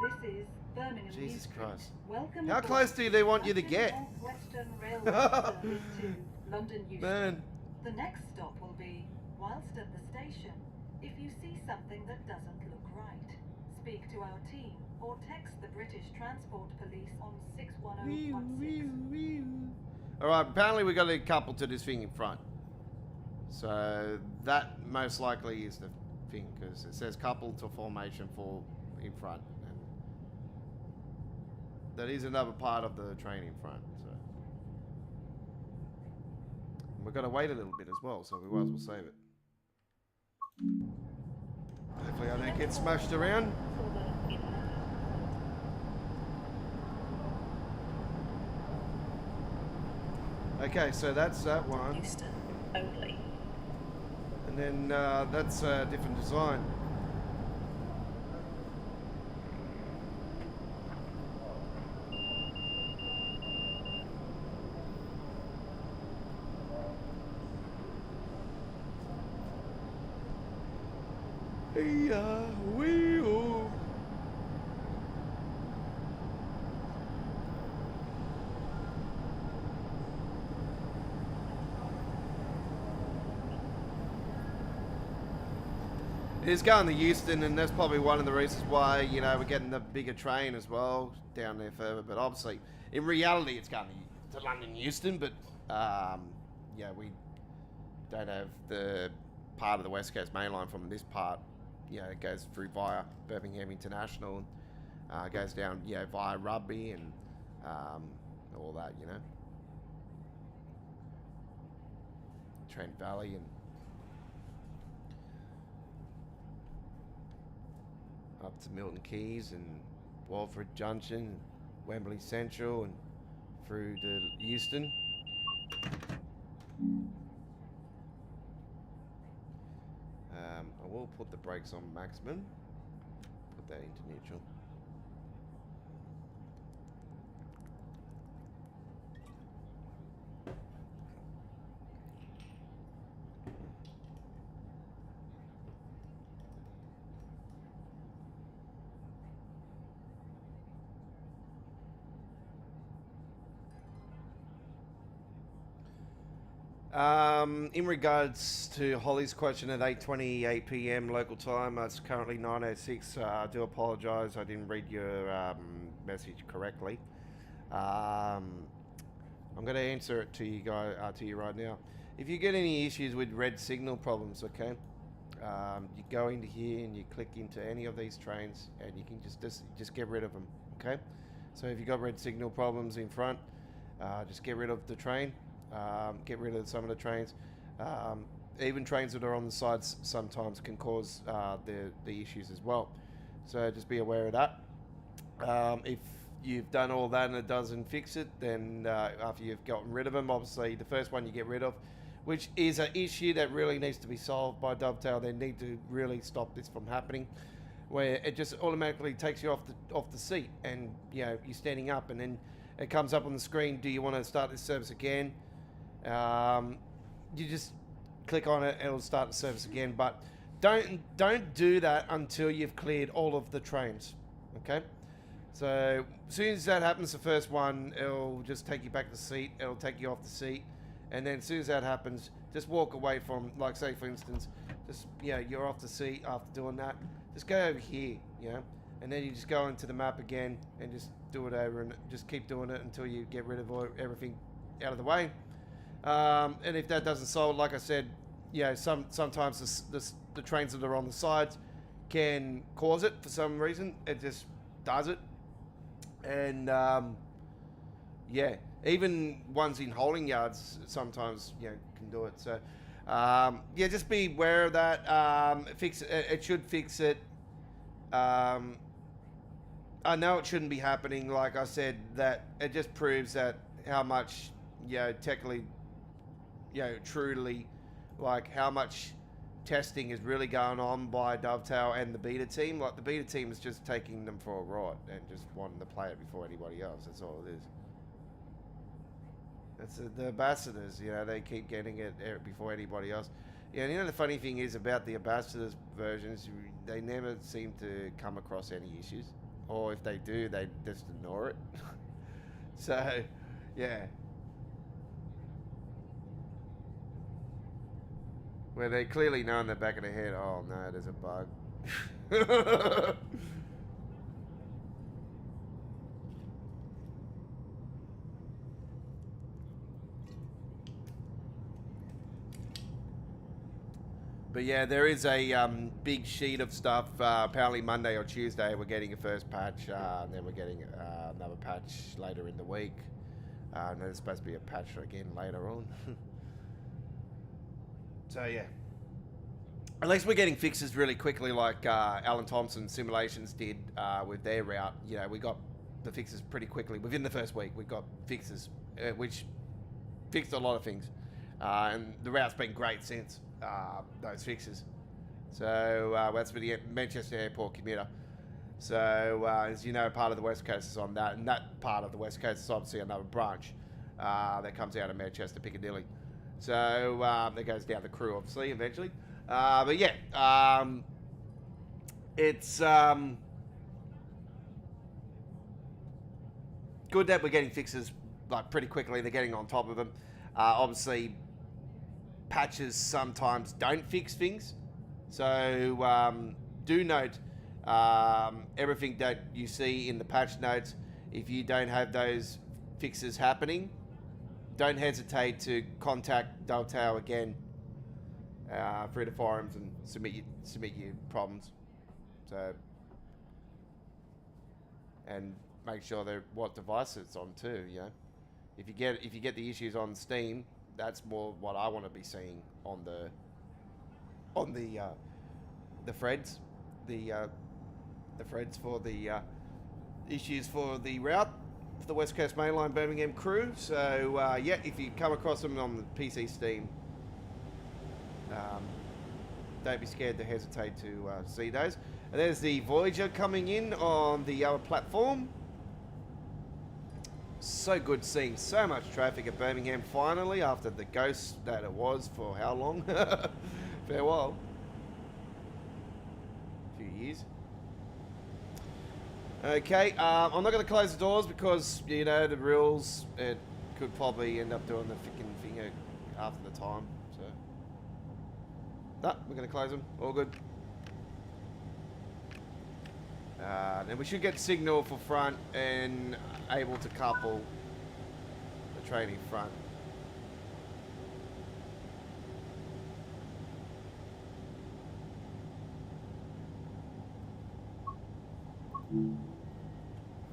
This is Birmingham. Jesus Christ. Welcome. How close do they want you to get? Western Railway service to London Euston. Man. The next stop will be whilst at the station. If you see something that doesn't look right, speak to our team or text the British Transport Police on 61016. Alright, apparently we got to couple to this thing in front. So that most likely is the thing, because it says couple to formation for in front. And that is another part of the train in front. So and we've got to wait a little bit as well, so we might as well save it. Hopefully I don't get smashed around. Okay, so that's that one. Euston only. And then that's a different design. Wee-oh. It is going to Euston, and that's probably one of the reasons why, you know, we're getting the bigger train as well down there further. But obviously, in reality, it's going to London Euston, but yeah, we don't have the part of the West Coast Mainline from this part. You know, it goes through via Birmingham International, goes down, yeah, via Rugby and all that, you know. Trent Valley and up to Milton Keynes and Walford Junction, Wembley Central, and through to Euston. I will put the brakes on maximum, put that into neutral. In regards to Holly's question at 8:28 p.m. local time, it's currently 9:06. I do apologise, I didn't read your message correctly. I'm going to answer it to you guys, to you right now. If you get any issues with red signal problems, okay, you go into here and you click into any of these trains, and you can just get rid of them, okay? So if you got red signal problems in front, just get rid of the train. Get rid of some of the trains. Even trains that are on the sides sometimes can cause the issues as well. So just be aware of that. If you've done all that and it doesn't fix it, then after you've gotten rid of them, obviously the first one you get rid of, which is an issue that really needs to be solved by Dovetail. They need to really stop this from happening, where it just automatically takes you off the seat, and you know you're standing up, and then it comes up on the screen. Do you want to start this service again? You just click on it and it'll start the service again, but don't do that until you've cleared all of the trains, okay? So as soon as that happens, the first one, it'll just take you back to the seat, it'll take you off the seat, and then as soon as that happens, just walk away from, like say for instance, just, yeah, you're off the seat after doing that, just go over here, you know, and then you just go into the map again and just do it over and just keep doing it until you get rid of everything out of the way. And if that doesn't solve, like I said, you know, sometimes the trains that are on the sides can cause it for some reason. It just does it. And yeah, even ones in holding yards sometimes, you know, can do it. So yeah, just be aware of that. It should fix it. I know it shouldn't be happening. Like I said, that it just proves that how much, you know, technically, you know, truly, like how much testing is really going on by Dovetail and the beta team. Like the beta team is just taking them for a ride and just wanting to play it before anybody else. That's all it is. That's the ambassadors, you know, they keep getting it before anybody else. Yeah, and you know the funny thing is about the ambassadors versions, they never seem to come across any issues, or if they do, they just ignore it. So, yeah. Where they clearly know in the back of their head, oh no, there's a bug. But yeah, there is a big sheet of stuff. Apparently Monday or Tuesday we're getting a first patch, and then we're getting another patch later in the week. And there's supposed to be a patch again later on. So yeah, at least we're getting fixes really quickly, like Alan Thompson Simulations did with their route. You know, we got the fixes pretty quickly within the first week. We got fixes which fixed a lot of things, and the route's been great since those fixes. So that's for the Manchester Airport commuter. So as you know, part of the West Coast is on that, and that part of the West Coast is obviously another branch that comes out of Manchester Piccadilly. So that goes down the Crewe, obviously, eventually. But yeah, it's good that we're getting fixes like pretty quickly. They're getting on top of them. Obviously, patches sometimes don't fix things. So do note everything that you see in the patch notes. If you don't have those fixes happening, don't hesitate to contact Dovetail again through the forums and submit your problems. So, and make sure they're what device it's on too. You know, if you get the issues on Steam, that's more what I want to be seeing on the threads, the threads for the issues for the route. For the West Coast Mainline Birmingham Crewe. So yeah, if you come across them on the PC Steam, don't be scared to hesitate to see those. And there's the Voyager coming in on the other platform. So good seeing so much traffic at Birmingham finally after the ghost that it was for how long? Fair while. A few years. Okay, I'm not going to close the doors because, you know, the rules, it could probably end up doing the freaking thing after the time, so. No, we're going to close them, all good. Then we should get signal for front and able to couple the train in front.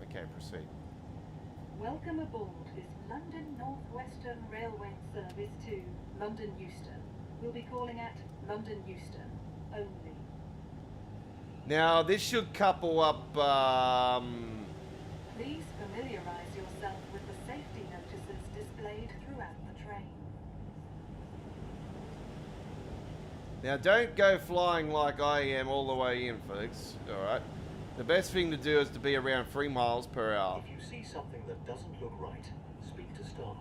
Okay, proceed. Welcome aboard this London North Western Railway service to London Euston. We'll be calling at London Euston only. Now, this should couple up, Please familiarise yourself with the safety notices displayed throughout the train. now don't go flying like I am all the way in, folks, alright? The best thing to do is to be around 3 miles per hour. If you see something that doesn't look right, speak to staff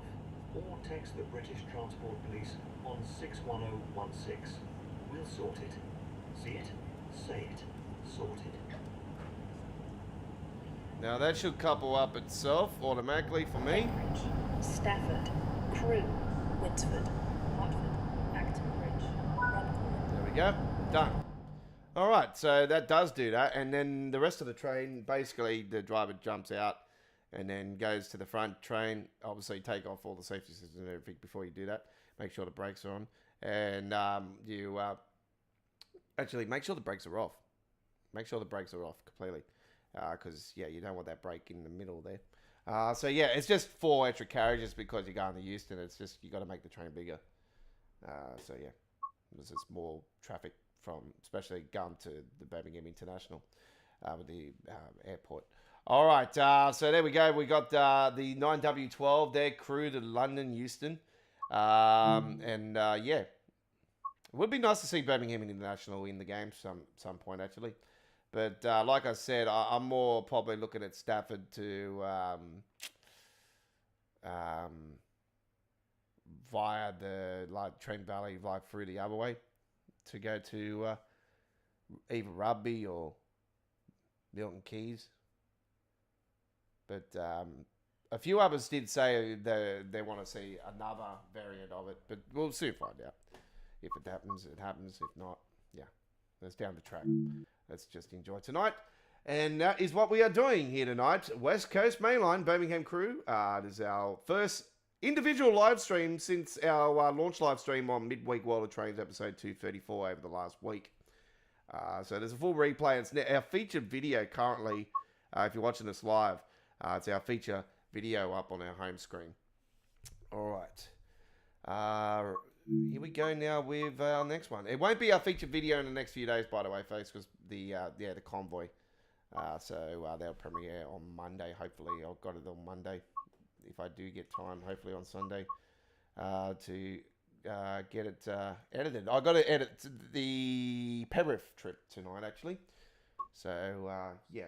or text the British Transport Police on 61016. We'll sort it. See it? Say it. Sorted. Now that should couple up itself automatically for me. Cambridge, Stafford, Crewe, Winsford, Hertford, Acton Bridge, Runcorn. There we go. Done. All right, so that does do that, and then the rest of the train, basically, the driver jumps out and then goes to the front train. Obviously, take off all the safety systems and everything before you do that. Make sure the brakes are on, and you actually make sure the brakes are off. Make sure the brakes are off completely, because yeah, you don't want that brake in the middle there. So yeah, it's just 4 extra carriages because you're going to Euston. It's just you got to make the train bigger. So yeah, there's just more traffic from, especially going to the Birmingham International with the airport. All right, so there we go. We got the 9W12 there, Crewe to London Euston, and yeah, it would be nice to see Birmingham International in the game some point actually. But like I said, I'm more probably looking at Stafford to via the Trent Valley, through the other way, to go to either Rugby or Milton Keynes. But a few others did say they want to see another variant of it, but we'll soon find out. If it happens, it happens. If not, yeah, that's down the track. Let's just enjoy tonight. And that is what we are doing here tonight. West Coast Mainline, Birmingham Crewe. It is our first individual live stream since our launch live stream on Midweek World of Trains episode 234 over the last week. So there's a full replay. It's our featured video currently, if you're watching this live. It's our feature video up on our home screen. All right. Here we go now with our next one. It won't be our featured video in the next few days, by the way, folks, because the convoy. So they'll premiere on Monday. Hopefully, I've got it on Monday. If I do get time, hopefully on Sunday, to get it edited. I got to edit the Penrith trip tonight, actually. So yeah.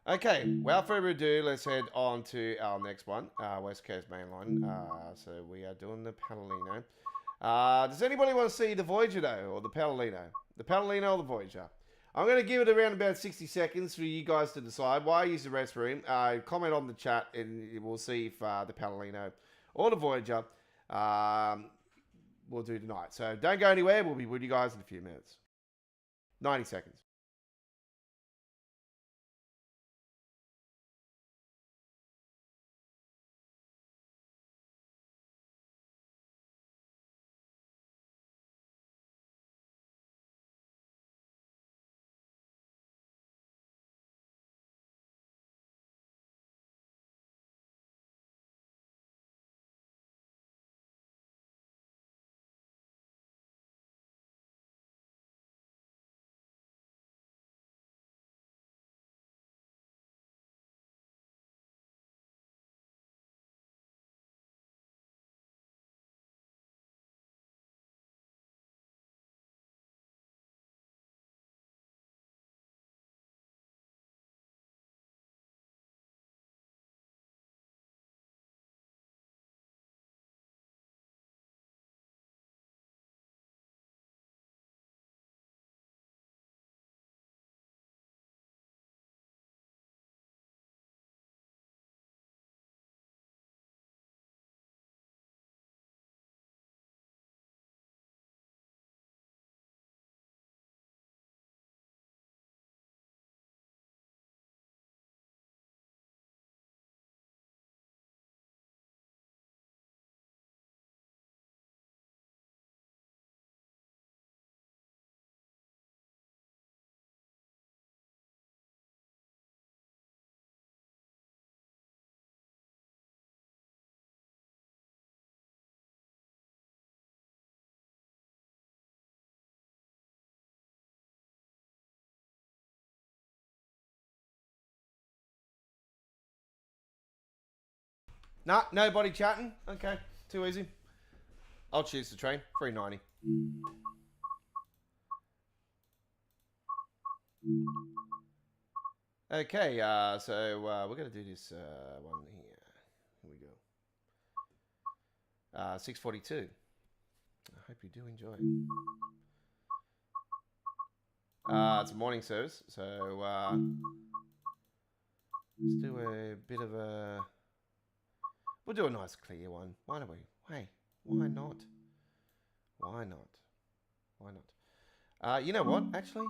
Okay, without further ado, let's head on to our next one, West Coast Mainline. So we are doing the Palomino. Does anybody want to see the Voyager though, or the Palomino? The Palomino or the Voyager? I'm going to give it around about 60 seconds for you guys to decide. Why use the restroom? Comment on the chat and we'll see if the Palomino or the Voyager we'll do tonight. So don't go anywhere. We'll be with you guys in a few minutes. 90 seconds. Nah, nobody chatting? Okay, too easy. I'll choose the train. 390. Okay, so we're going to do this one here. Here we go. 6:42. I hope you do enjoy it. It's a morning service, so let's do a bit of a... We'll do a nice clear one. Why don't we? Hey, why not? Why not? Why not? You know what? Actually,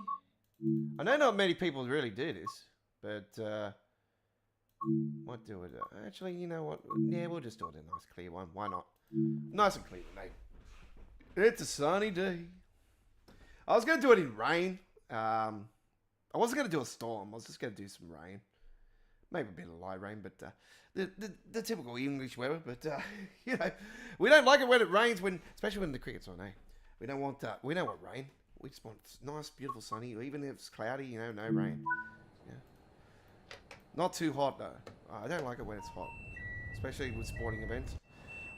I know not many people really do this, but might do it. Actually, you know what? Yeah, we'll just do it in a nice clear one. Why not? Nice and clear, mate. It's a sunny day. I was going to do it in rain. I wasn't going to do a storm. I was just going to do some rain. Maybe a bit of light rain, but the typical English weather. But you know, we don't like it when it rains, especially when the cricket's on. We don't want rain. We just want nice, beautiful, sunny. Even if it's cloudy, you know, no rain. Yeah. Not too hot though. I don't like it when it's hot, especially with sporting events.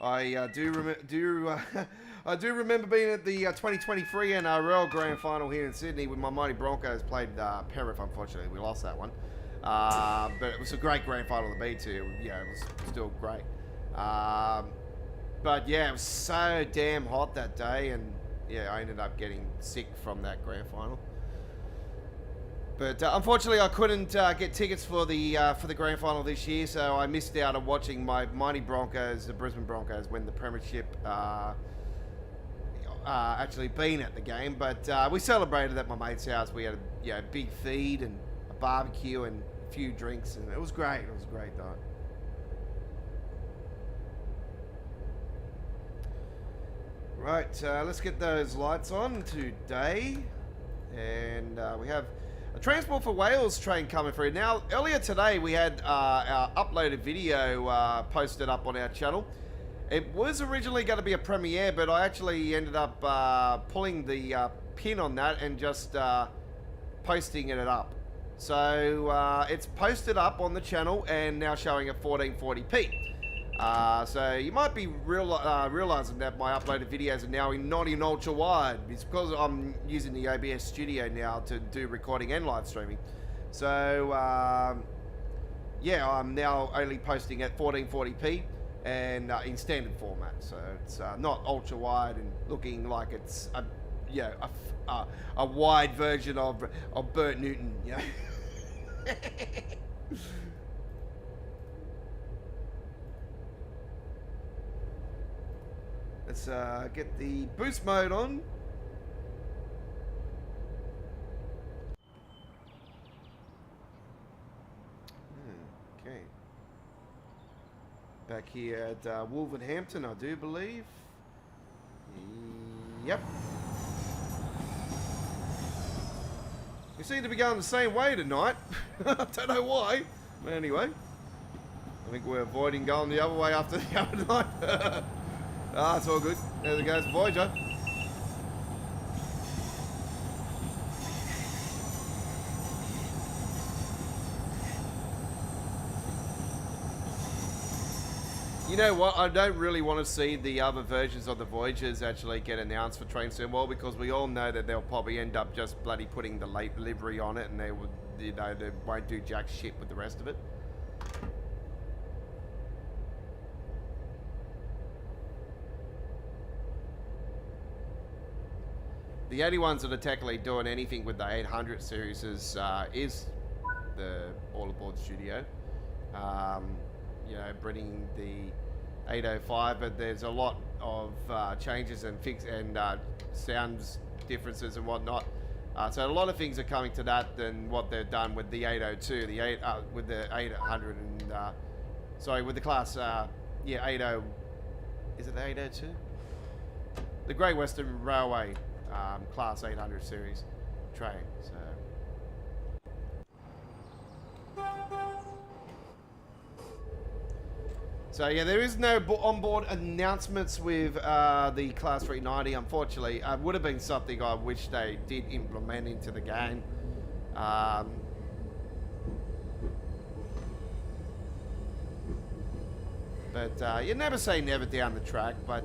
I do remember being at the 2023 NRL Grand Final here in Sydney with my mighty Broncos. Played Penrith. Unfortunately, we lost that one. But it was a great Grand Final to be to. Yeah, it was still great. But yeah, it was so damn hot that day, and yeah, I ended up getting sick from that Grand Final. But unfortunately, I couldn't get tickets for the Grand Final this year, so I missed out on watching my mighty Broncos, the Brisbane Broncos, win the premiership. Actually being at the game, but we celebrated at my mate's house. We had a big feed and a barbecue and a few drinks, and it was great. It was a great night. Right, let's get those lights on today, and we have a Transport for Wales train coming through. Now, earlier today we had our uploaded video posted up on our channel. It was originally going to be a premiere, but I actually ended up pulling the pin on that and just posting it up. So it's posted up on the channel and now showing at 1440p. So you might be realizing that my uploaded videos are now not in ultra wide. It's because I'm using the OBS studio now to do recording and live streaming. So yeah, I'm now only posting at 1440p and in standard format. So it's not ultra wide and looking like it's a wide version of Bert Newton. You know? Let's get the boost mode on. Okay. Back here at Wolverhampton, I do believe. Yep. We seem to be going the same way tonight. I don't know why. But anyway. I think we're avoiding going the other way after the other night. Ah, it's all good. There it goes, Voyager. You know what? I don't really want to see the other versions of the Voyagers actually get announced for Train Sim World, because we all know that they'll probably end up just bloody putting the late livery on it, and they would, you know, they won't do jack shit with the rest of it. The only ones that are technically doing anything with the 800 series is the All Aboard Studio. You know, bringing the 805, but there's a lot of changes and sounds differences and whatnot. So a lot of things are coming to that than what they've done with the 802, with the 800 and sorry, with the class 80. Is it the 802? The Great Western Railway. Class 800 series train. So yeah, there is no onboard announcements with the Class 390. Unfortunately, it would have been something I wish they did implement into the game. But you never say never down the track. But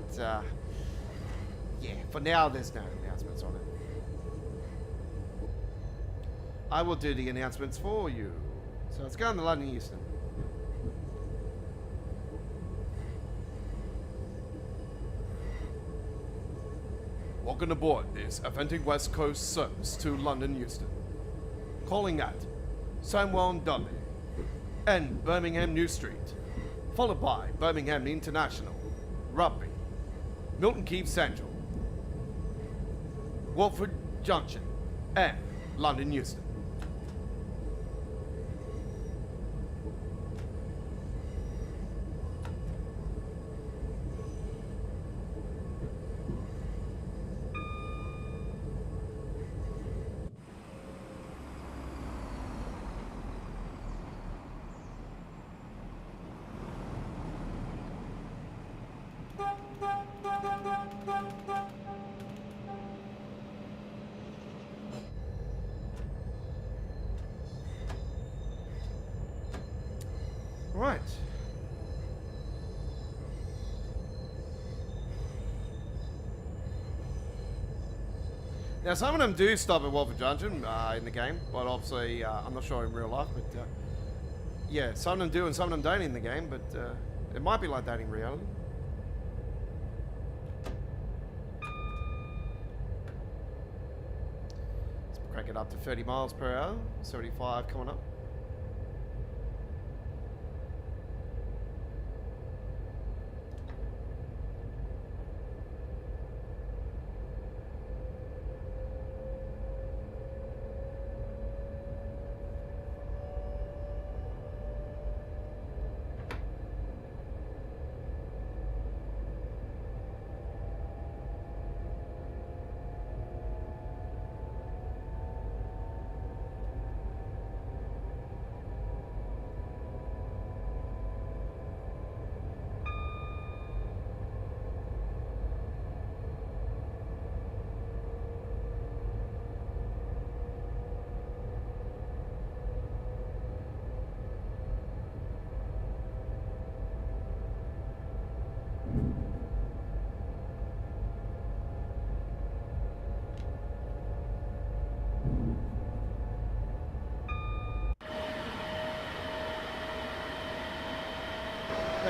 yeah, for now, there's no announcements on it. I will do the announcements for you. So it's going to London Euston. Welcome aboard this authentic West Coast service to London Euston. Calling at Sandwell and Dudley and Birmingham New Street, followed by Birmingham International, Rugby, Milton Keynes Central, Watford Junction and London Euston. Right. Now, some of them do stop at Walford Junction in the game, but obviously, I'm not sure in real life, but yeah, some of them do and some of them don't in the game, but it might be like that in reality. Let's crank it up to 30 miles per hour, 75 coming up.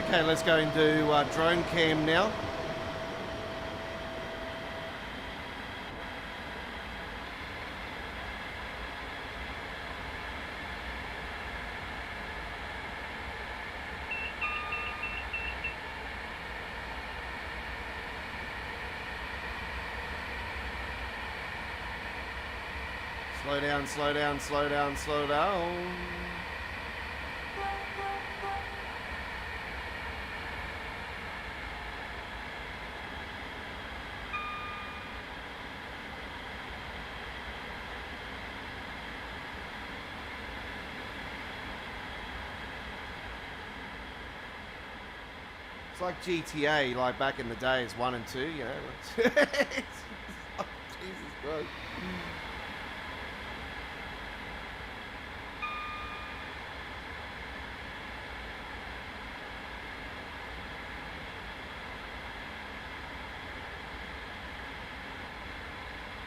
Okay, let's go into drone cam now. Slow down, slow down, slow down, slow down. It's like GTA, like back in the days, 1 and 2, you know. Jesus Christ.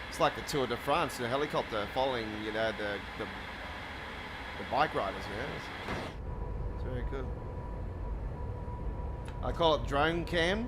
It's like the Tour de France, the helicopter following, you know, the bike riders, you know. It's very cool. I call it drone cam.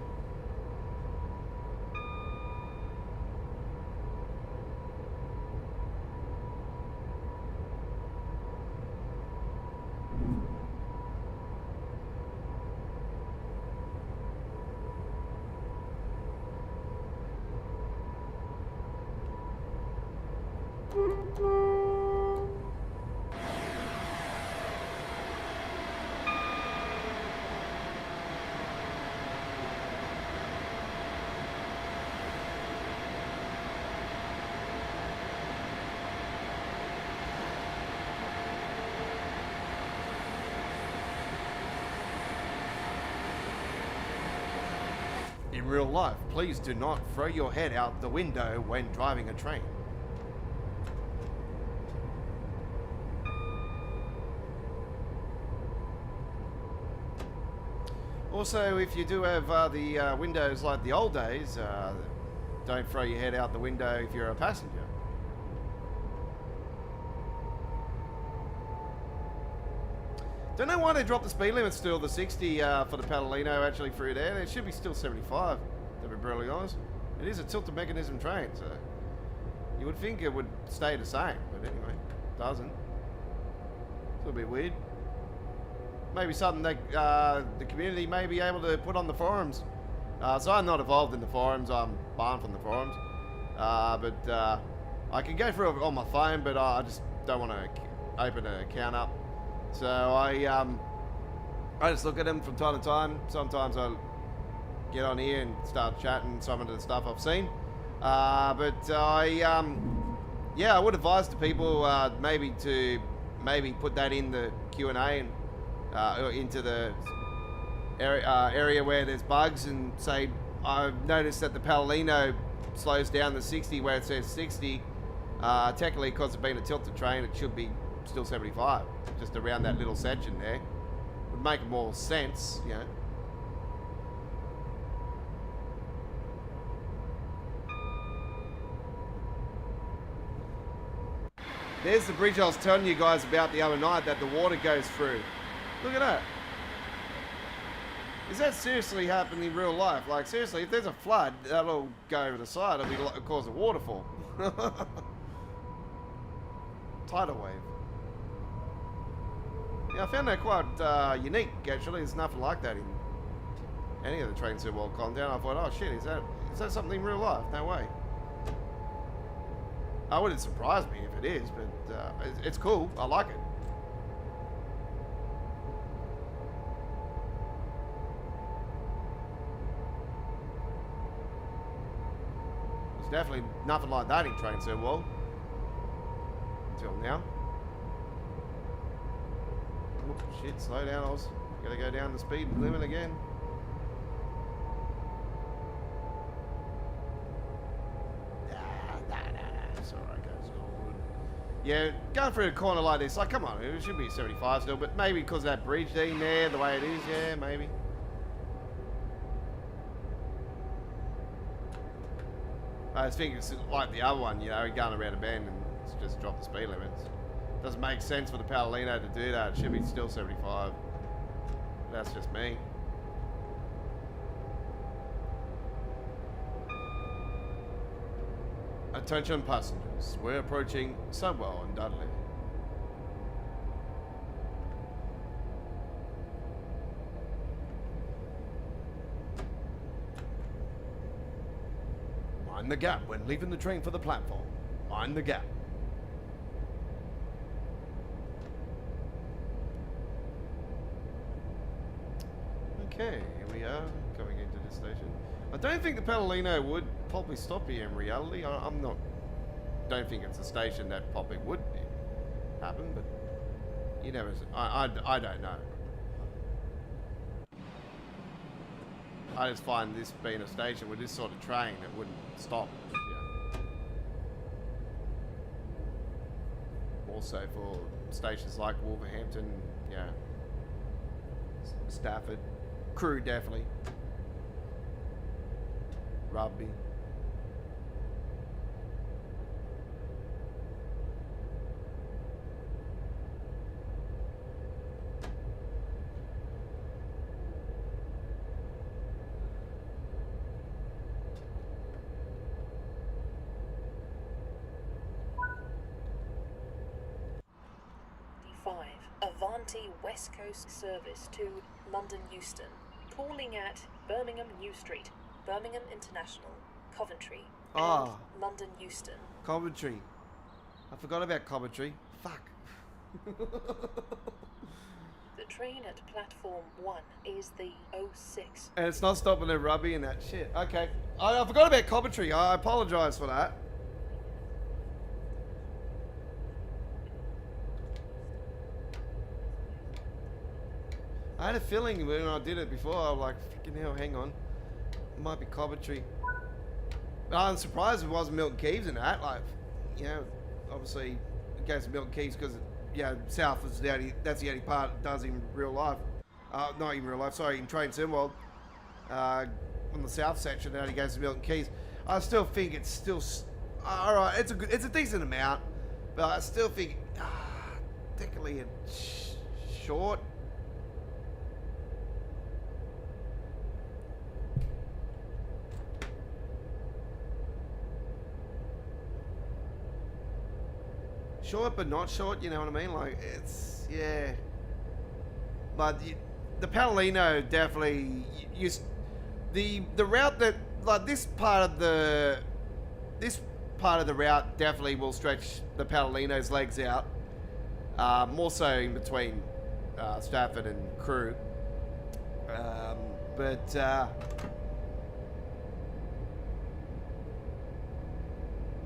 In real life, please do not throw your head out the window when driving a train. Also, if you do have the windows like the old days, don't throw your head out the window if you're a passenger. Don't know why they dropped the speed limit still, the 60 for the Palomino actually through there. It should be still 75, to be brutally honest. It is a tilted mechanism train, so you would think it would stay the same, but anyway, it doesn't. It's a little bit weird. Maybe something that the community may be able to put on the forums. So I'm not involved in the forums, I'm barred from the forums. But I can go through it on my phone, but I just don't want to open an account up. So I just look at them from time to time. Sometimes I get on here and start chatting some of the stuff I've seen. But I would advise the people maybe put that in the Q&A and into the area where there's bugs, and say, I've noticed that the Palomino slows down to 60 where it says 60. Technically, because of being a tilted train, it should be still 75, just around that little section there. Would make more sense, you know. There's the bridge I was telling you guys about the other night that the water goes through. Look at that. Is that seriously happening in real life? Like, seriously, if there's a flood, that'll go over the side. It'll cause a waterfall. Tidal wave. Yeah, I found that quite unique, actually. There's nothing like that in any of the train sim world content. I thought, oh shit, is that something in real life? No way. I wouldn't surprise me if it is, but it's cool. I like it. There's definitely nothing like that in train sim world until now. Oh, shit, slow down, Oz. Gotta go down the speed limit again. It's alright, guys. Yeah, going through a corner like this, like, come on, it should be 75 still, but maybe because of that bridge thing there, the way it is, yeah, maybe. I just think it's like the other one, you know, going around a bend and it's just drop the speed limits. Doesn't make sense for the Palomino to do that. It should be still 75. That's just me. Attention passengers, we're approaching Sunwell and Dudley. Mind the gap when leaving the train for the platform. Mind the gap. Okay, here we are, coming into the station. I don't think the Palomino would probably stop here in reality. Don't think it's a station that probably would happen, but you never, I don't know. I just find this being a station with this sort of train, it wouldn't stop. Yeah. Also for stations like Wolverhampton, yeah, Stafford, Crewe definitely, Rugby. Avanti West Coast service to London Euston, calling at Birmingham New Street, Birmingham International, Coventry, and London Euston. Coventry. I forgot about Coventry. Fuck. The train at platform 1 is the 06. And it's not stopping at Rugby and that shit. Okay. I forgot about Coventry. I apologise for that. I had a feeling when I did it before, I was like, freaking hell, hang on. It might be Coventry. But I'm surprised it wasn't Milton Keynes in that. Like, you know, obviously it goes to Milton Keynes because, yeah, south is that's the only part it does in real life. Not in real life, sorry, in Train Sim World. On the south section, it only goes to Milton Keynes. I still think it's still, alright, it's a decent amount, but I still think, technically it's short. Short but not short, you know what I mean? Like, it's, yeah. But the Palomino definitely, the route that, like this part part of the route definitely will stretch the Palomino's legs out. More so in between Stafford and Crewe.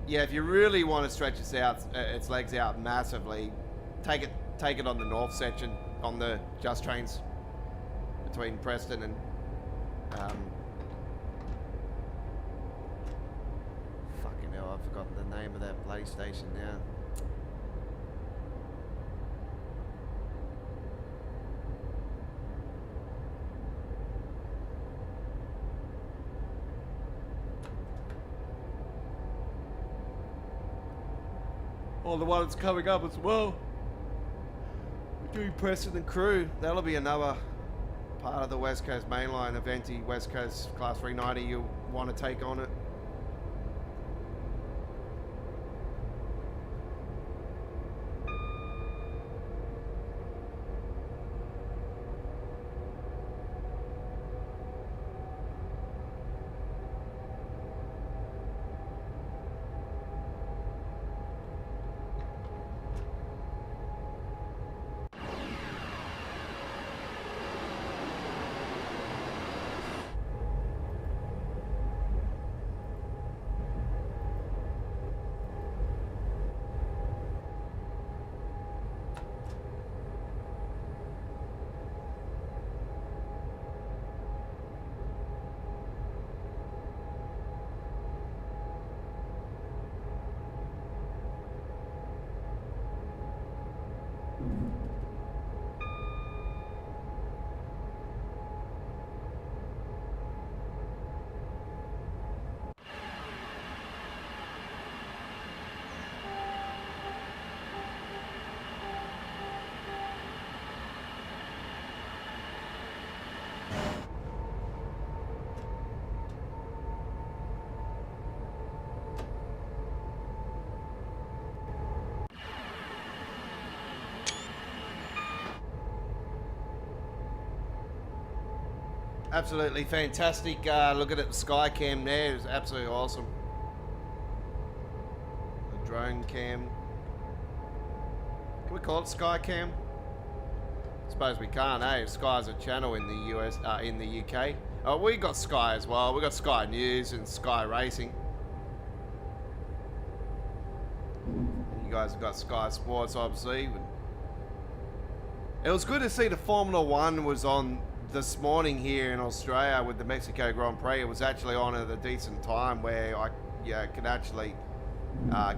Yeah, if you really want to stretch its legs out massively, take it on the north section, on the Just Trains between Preston and fucking hell, I've forgotten the name of that bloody station now. Or the one that's coming up as well. We're doing Preston and Crewe. That'll be another part of the West Coast Mainline eventy, West Coast Class 390 you'll want to take on it. Absolutely fantastic. Looking at the sky cam there, it's absolutely awesome. The drone cam. Can we call it sky cam? Suppose we can't, eh? Sky's a channel in the US, in the UK. Oh, we got Sky as well. We got Sky News and Sky Racing. And you guys have got Sky Sports, obviously. It was good to see the Formula One was on this morning here in Australia with the Mexico Grand Prix. It was actually on at a decent time where I could actually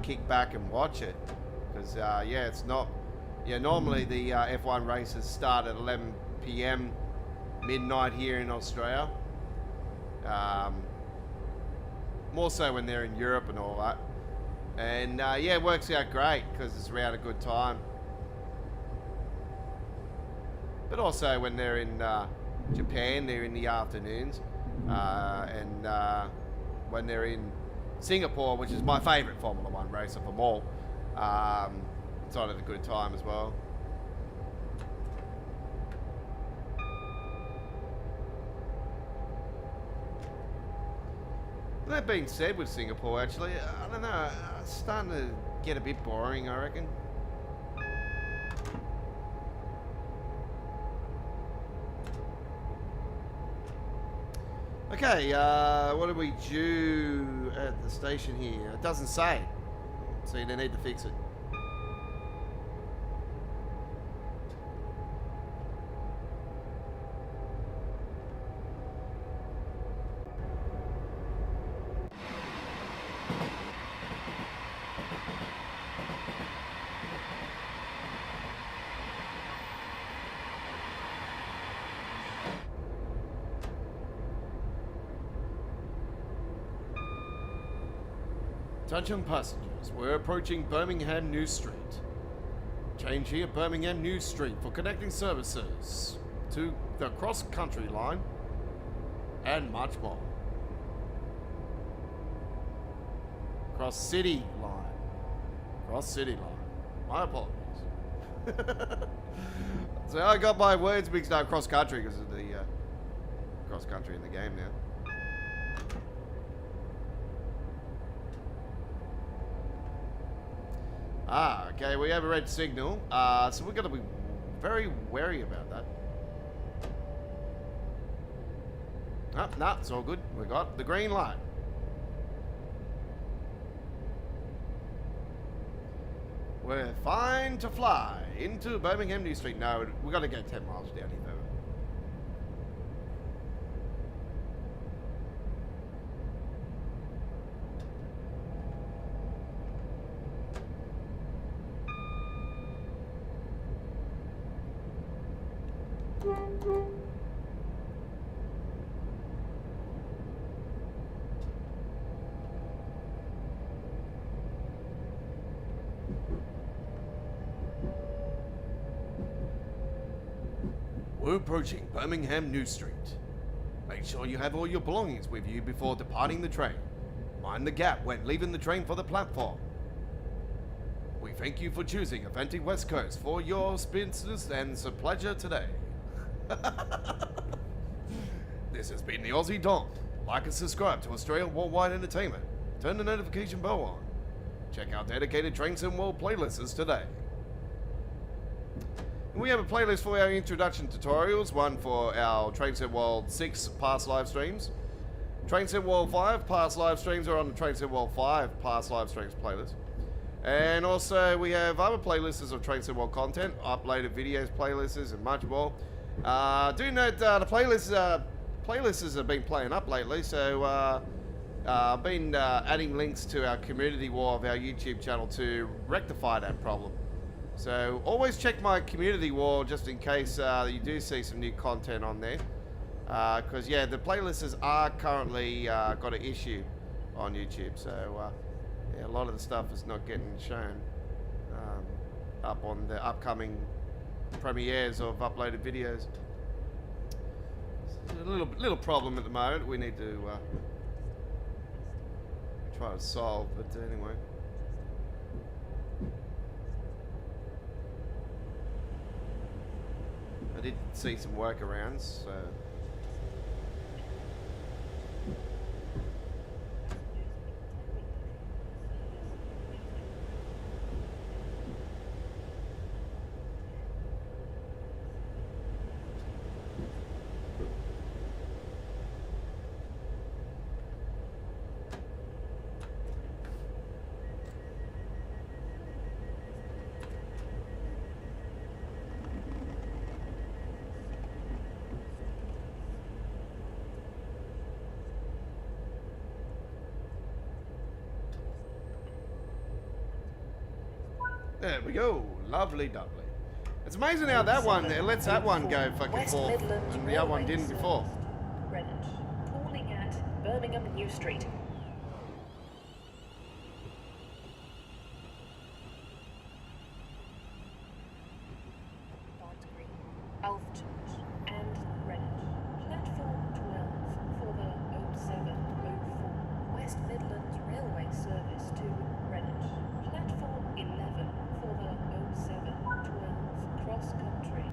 kick back and watch it. Because, it's not... Yeah, normally the F1 races start at 11 p.m. midnight here in Australia. More so when they're in Europe and all that. And, it works out great because it's around a good time. But also when they're in Japan, they're in the afternoons. And when they're in Singapore, which is my favourite Formula One race of them all, it's on at a good time as well. That being said with Singapore, actually, I don't know, it's starting to get a bit boring, I reckon. Okay, what do we do at the station here? It doesn't say, so you need to fix it. Attention passengers, we're approaching Birmingham New Street. Change here, Birmingham New Street for connecting services to the cross-country line and much more. Cross-city line. Cross-city line. My apologies. So I got my words mixed up, cross-country, because of the cross-country in the game now. Ah, okay, we have a red signal. So we're going to be very wary about that. Oh, no, it's all good. We got the green light. We're fine to fly into Birmingham New Street. No, we've got to go 10 miles down here, though. We're approaching Birmingham New Street. Make sure you have all your belongings with you before departing the train. Mind the gap when leaving the train for the platform. We thank you for choosing Avanti West Coast for your business and it's a pleasure today. This has been the Aussie Don. Like and subscribe to Australia Worldwide Entertainment. Turn the notification bell on. Check out dedicated Train Sim World playlists today. We have a playlist for our introduction tutorials, one for our Train Sim World 6 past live streams. Train Sim World 5 past live streams are on the Train Sim World 5 past live streams playlist. And also we have other playlists of Train Sim World content, uploaded videos, playlists, and much more. Do note the playlists have been playing up lately, so I've been adding links to our community wall of our YouTube channel to rectify that problem. So always check my community wall just in case you do see some new content on there. Because yeah, the playlists are currently got an issue on YouTube. So yeah, a lot of the stuff is not getting shown up on the upcoming premieres of uploaded videos. It's a little problem at the moment. We need to try to solve. But anyway. I did see some workarounds, so... There we go. Lovely, lovely. It's amazing how that one, it lets that one go fucking forth, and the other one didn't before. Greenwich, calling at Birmingham New Street. Barnes Green, Alfton, and Greenwich. Platform 12 for the 0704 West Midlands Railway service to Greenwich. Platform 11 for the 0712 cross country.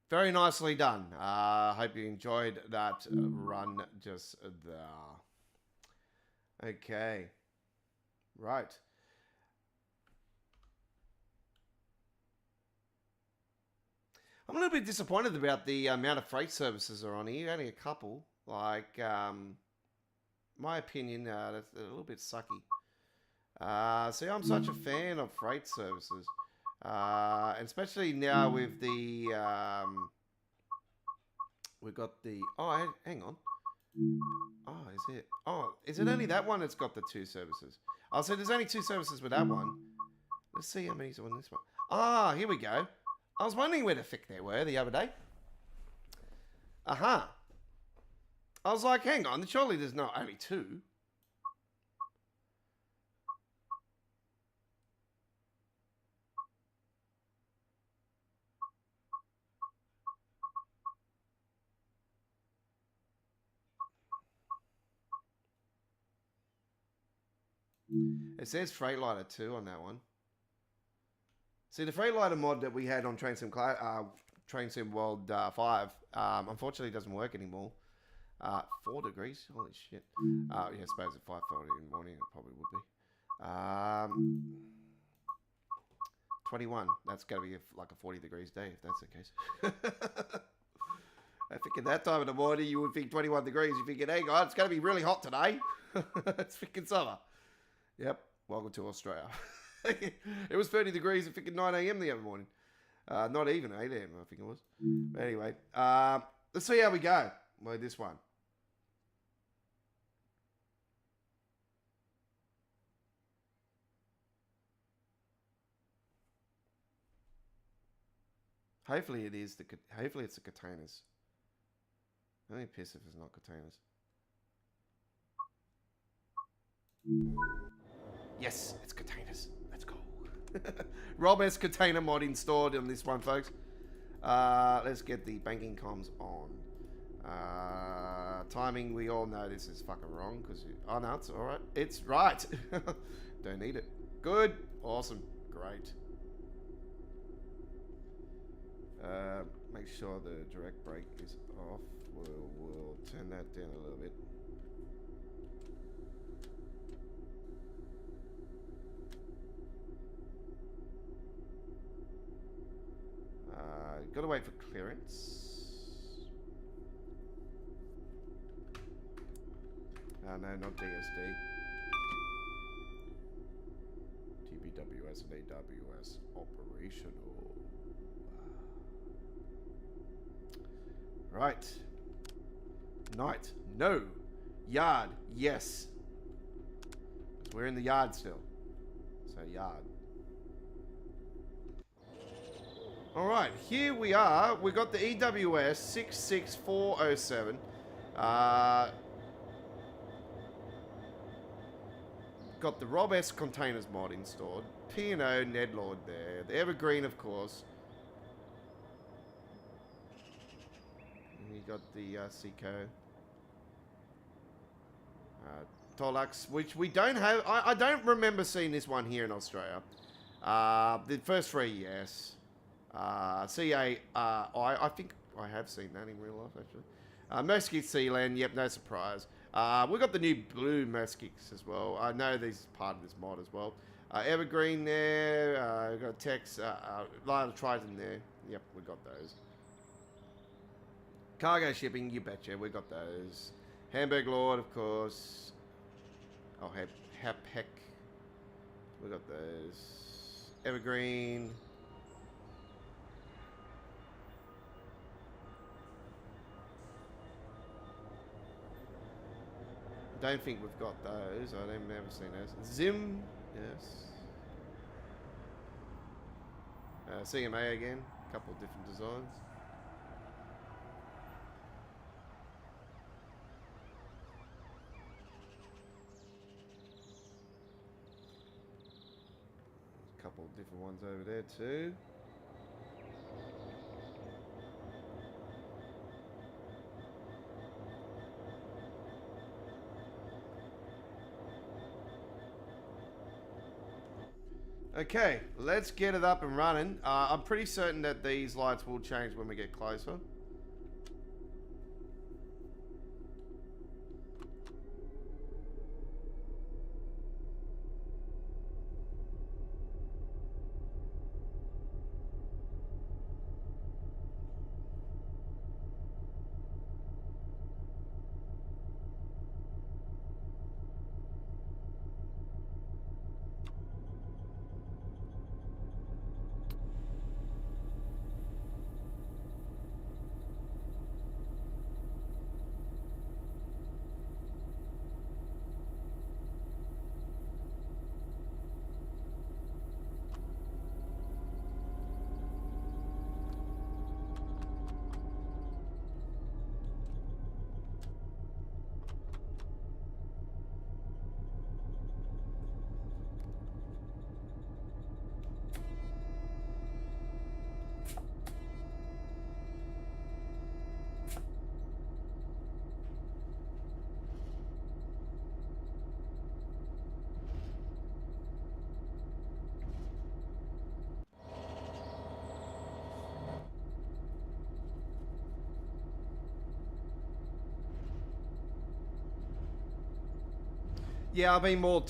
Very nicely done. Hope you enjoyed that run just there. Okay. Right. I'm a little bit disappointed about the amount of freight services are on here. Only a couple. Like, my opinion, that's a little bit sucky. See, I'm such a fan of freight services. Especially now with the, we've got the, oh, hang on. Oh, is it only that one that's got the 2 services? Oh, so there's only 2 services with that one. Let's see how many's on this one. Ah, here we go. I was wondering where the frick they were the other day. I was like, hang on, surely there's not only 2. It says Freightliner 2 on that one. See, the Freightliner mod that we had on Train Sim World 5, unfortunately doesn't work anymore. 4 degrees? Holy shit. Yeah, I suppose at 5:40 in the morning it probably would be. 21. That's going to be like a 40 degrees day if that's the case. I think at that time of the morning you would think 21 degrees. You're thinking, hey God, it's going to be really hot today. It's freaking summer. Yep. Welcome to Australia. It was 30 degrees at freaking 9 a.m. the other morning. Not even 8 a.m. I think it was. But anyway, let's see how we go with this one. Hopefully it is hopefully it's the containers. Only piss if it's not containers. Yes, it's containers. Let's go. Rob S container mod installed on this one, folks. Let's get the banking comms on. Timing, we all know this is fucking wrong because oh no, it's all right. It's right. Don't need it. Good. Awesome. Great. Make sure the direct brake is off. We'll turn that down a little bit. Gotta wait for clearance. No, not DSD. TBWS and AWS operational. Right. Night. No. Yard. Yes. We're in the yard still. So yard. Alright, here we are. We got the EWS 66407. Got the Rob S containers mod installed. P&O Nedlord there. The Evergreen, of course. And you got the Seco. Tolux, which we don't have. I don't remember seeing this one here in Australia. The first three, yes. CA, I think I have seen that in real life, actually. Mesquite Sealand, yep, no surprise. We got the new blue Mesquites as well. I know this is part of this mod as well. Evergreen there, we got Tex, Lyle Triton there. Yep, we got those. Cargo shipping, you betcha, we got those. Hamburg Lord, of course. Oh, Hapec. We got those. Evergreen. Don't think we've got those. I don't never seen those. Zim, yes. CMA again. A couple of different designs. A couple of different ones over there too. Okay, let's get it up and running. I'm pretty certain that these lights will change when we get closer. Yeah, I've been more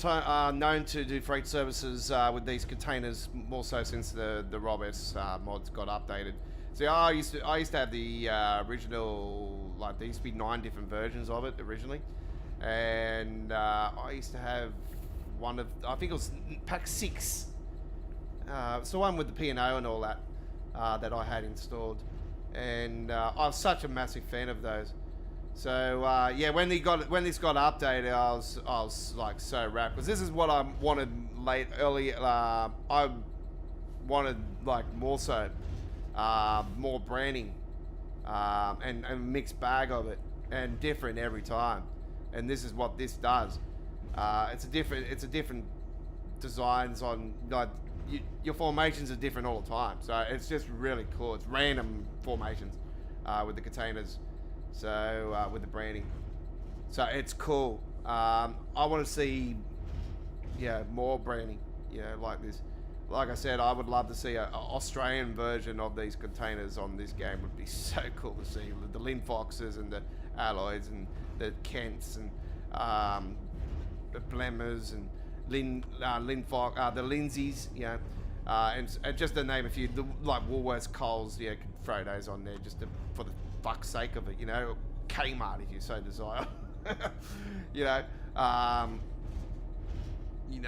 known to do freight services with these containers more so since the RobS mods got updated. See, I used to have the original, like there used to be 9 different versions of it originally, and I used to have one of, I think it was pack 6. It's the one with the P&O and all that that I had installed, and I was such a massive fan of those. So yeah, when this got updated, I was like so wrapped, because this is what I wanted early. I wanted like more so, more branding, and a mixed bag of it, and different every time. And this is what this does. It's a different designs on, like, your formations are different all the time. So it's just really cool. It's random formations with the containers. So with the branding, so it's cool. I want to see, yeah, more branding, you know, like this. Like I said, I would love to see an Australian version of these containers on this game. Would be so cool to see the Lynn Foxes and the Alloys and the Kents and the Blemmers and Lynn Fox, the Lindsays, you know, and just to name a few, like Woolworths, Coles, yeah, could throw those on there just for the fuck's sake of it, you know, Kmart if you so desire. You know,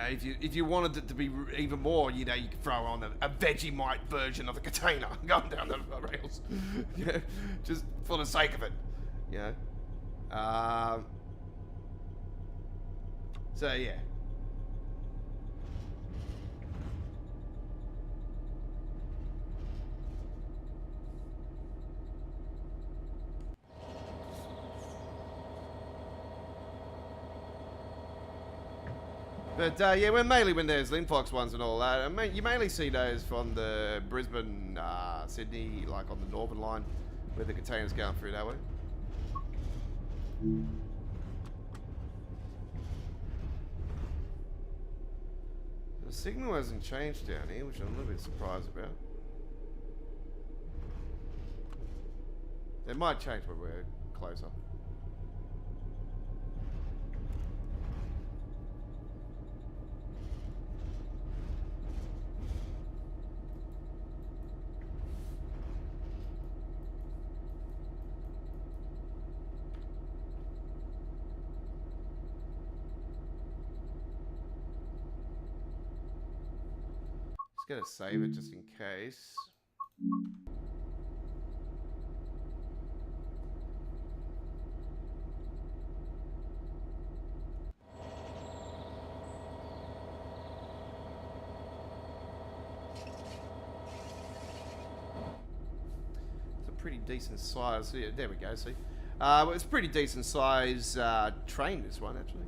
if you wanted it to be even more, you know, you could throw on a Vegemite version of the container going down the rails, you know, just for the sake of it, you know. So yeah. But yeah, mainly when there's Linfox ones and all that, I mean, you mainly see those from the Brisbane, Sydney, like on the Northern Line, where the containers going through that way. The signal hasn't changed down here, which I'm a little bit surprised about. It might change when we're closer. Gonna save it just in case. It's a pretty decent size. Yeah, there we go. See, well, it's a pretty decent size train. This one actually.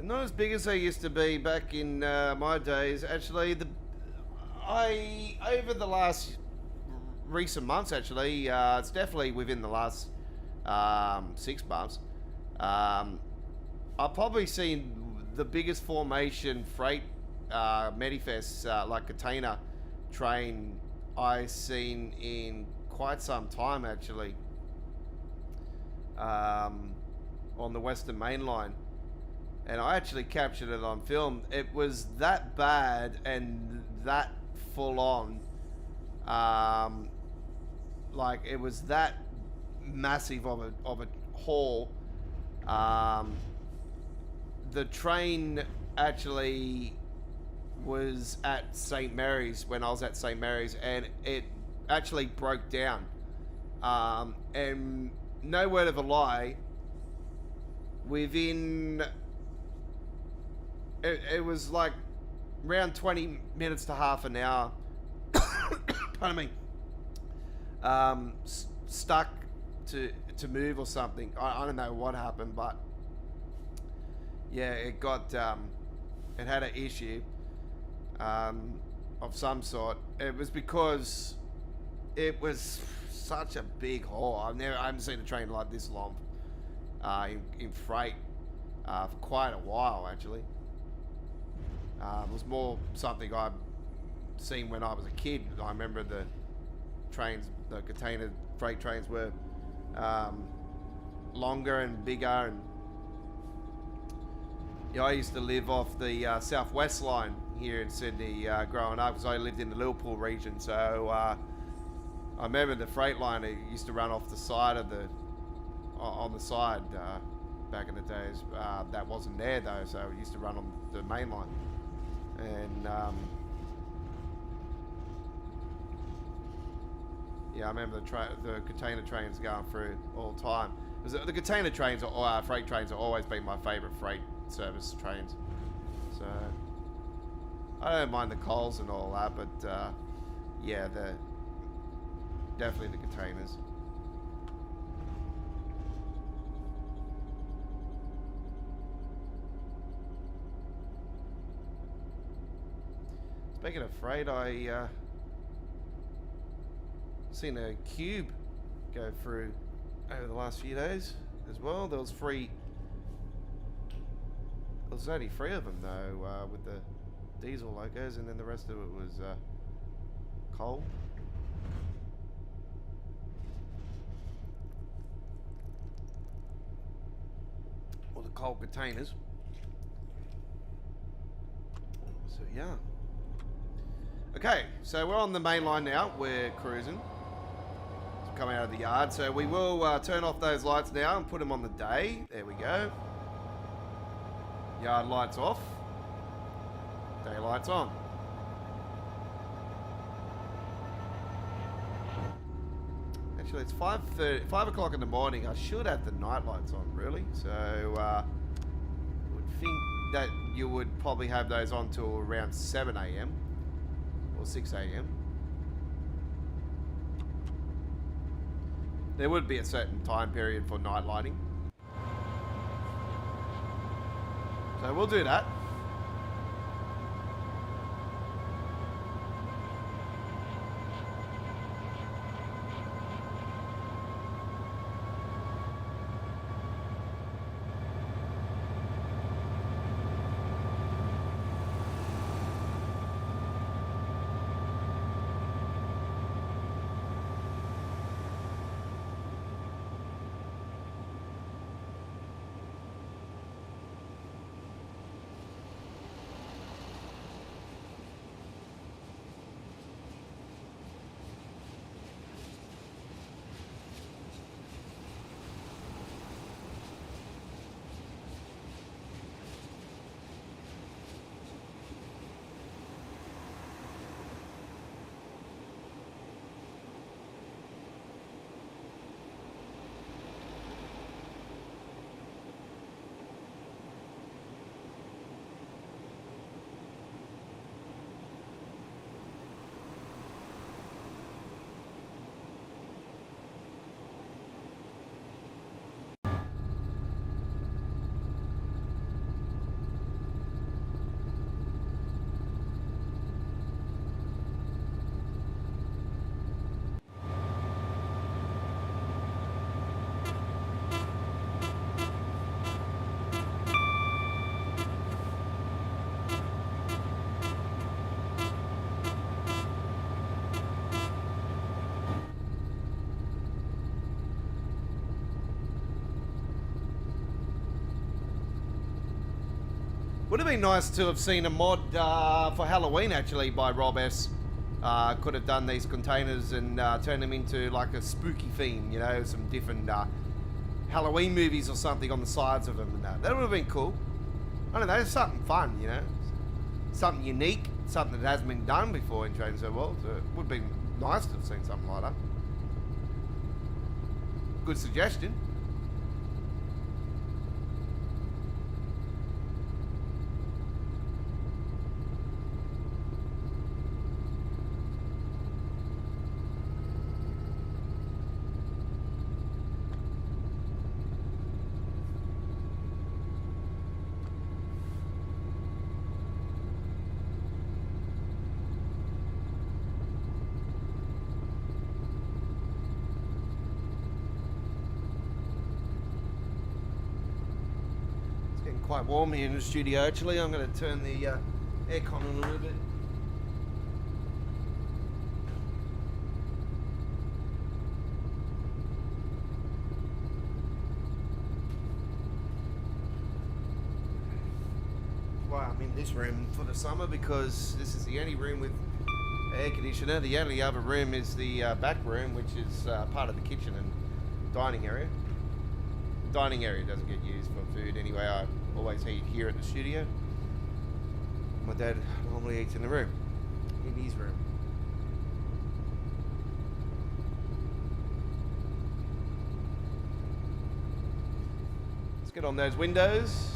Not as big as they used to be back in my days. Actually, over the last recent months, actually, it's definitely within the last 6 months. I've probably seen the biggest formation freight Medifest like container train I've seen in quite some time, actually, on the Western Mainline. And I actually captured it on film. It was that bad and that full on. Like, it was that massive of a haul. The train actually was at St. Mary's when I was at St. Mary's, and it actually broke down. And no word of a lie, within... It was like around 20 minutes to half an hour. Pardon me. Stuck to move or something. I don't know what happened, but yeah, it got it had an issue of some sort. It was because it was such a big haul. I haven't seen a train like this long in freight for quite a while, actually. It was more something I'd seen when I was a kid. I remember trains, the container freight trains were longer and bigger. And I used to live off the southwest line here in Sydney growing up, because I lived in the Liverpool region. So I remember the freight line, it used to run off the side of on the side back in the days. That wasn't there though, so it used to run on the main line. And yeah, I remember the container trains going through all the time. The container trains or freight trains have always been my favourite freight service trains. So I don't mind the coals and all that, but yeah, definitely the containers. Speaking of freight, I seen a cube go through over the last few days as well. There was only 3 of them though, with the diesel logos, and then the rest of it was coal. Or the coal containers. So yeah. Okay, so we're on the main line now. We're cruising. It's coming out of the yard. So we will turn off those lights now and put them on the day. There we go. Yard lights off. Day lights on. Actually, it's 5 o'clock in the morning. I should have the night lights on, really. So I would think that you would probably have those on till around 7 a.m. or 6 a.m. There would be a certain time period for night lighting. So we'll do that. Would have been nice to have seen a mod for Halloween actually by Rob S. Could have done these containers and turned them into like a spooky theme, you know, some different Halloween movies or something on the sides of them and that. That would have been cool. I don't know, something fun, you know, something unique, something that hasn't been done before in Trains of the World. So it would have been nice to have seen something like that. Good suggestion. Quite warm here in the studio actually. I'm going to turn the aircon on a little bit. in this room for the summer because this is the only room with air conditioner. The only other room is the back room, which is part of the kitchen and dining area. The dining area doesn't get used for food anyway. I always eat here at the studio. My dad normally eats in the room, in his room. Let's get on those windows.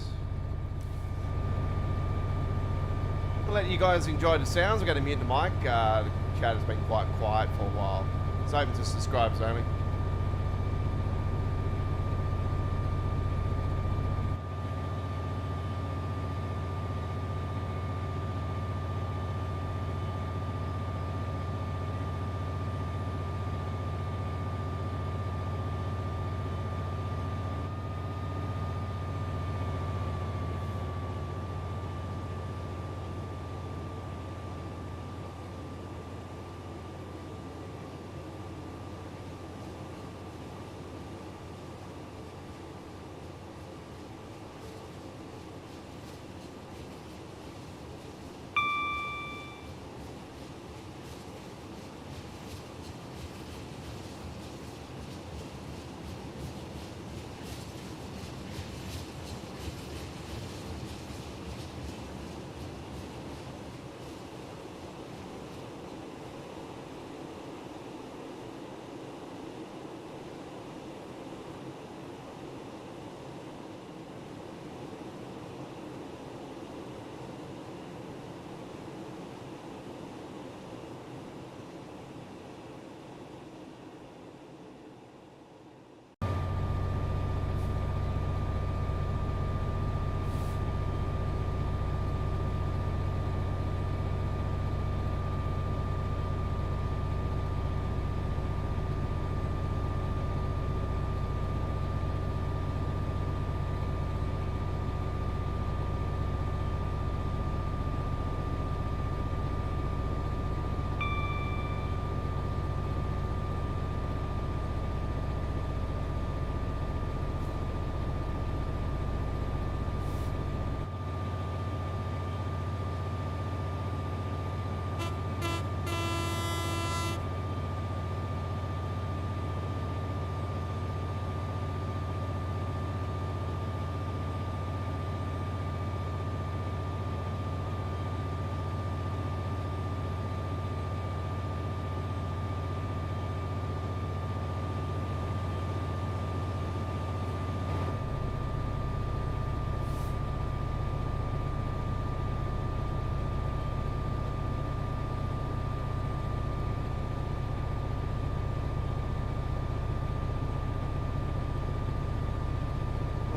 I'll let you guys enjoy the sounds. I'm going to mute the mic. The chat has been quite quiet for a while. It's open to subscribers only.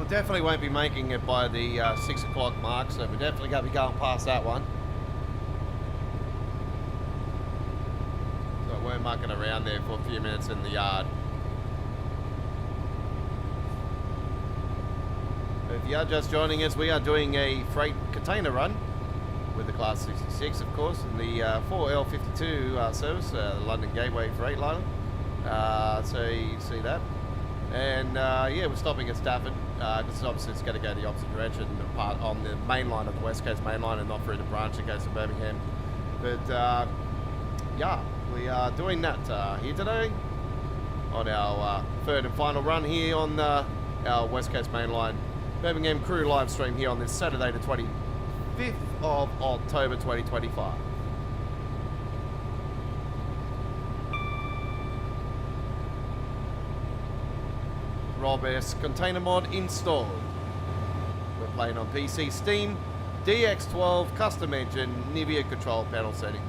Definitely won't be making it by the 6 o'clock mark, so we're definitely going to be going past that one. So we're mucking around there for a few minutes in the yard. If you are just joining us, we are doing a freight container run with the Class 66, of course, and the 4L52 service, the London Gateway freight liner. So you see that. And yeah, we're stopping at Stafford. Because obviously it's going to go the opposite direction on the main line of the West Coast Mainline and not through the branch that goes to Birmingham. But yeah, we are doing that here today on our third and final run here on our West Coast Mainline Birmingham Crewe live stream here on this Saturday the 25th of October 2025. Rob S container mod installed. We're playing on PC, Steam, DX12, custom engine, NVIDIA control panel settings.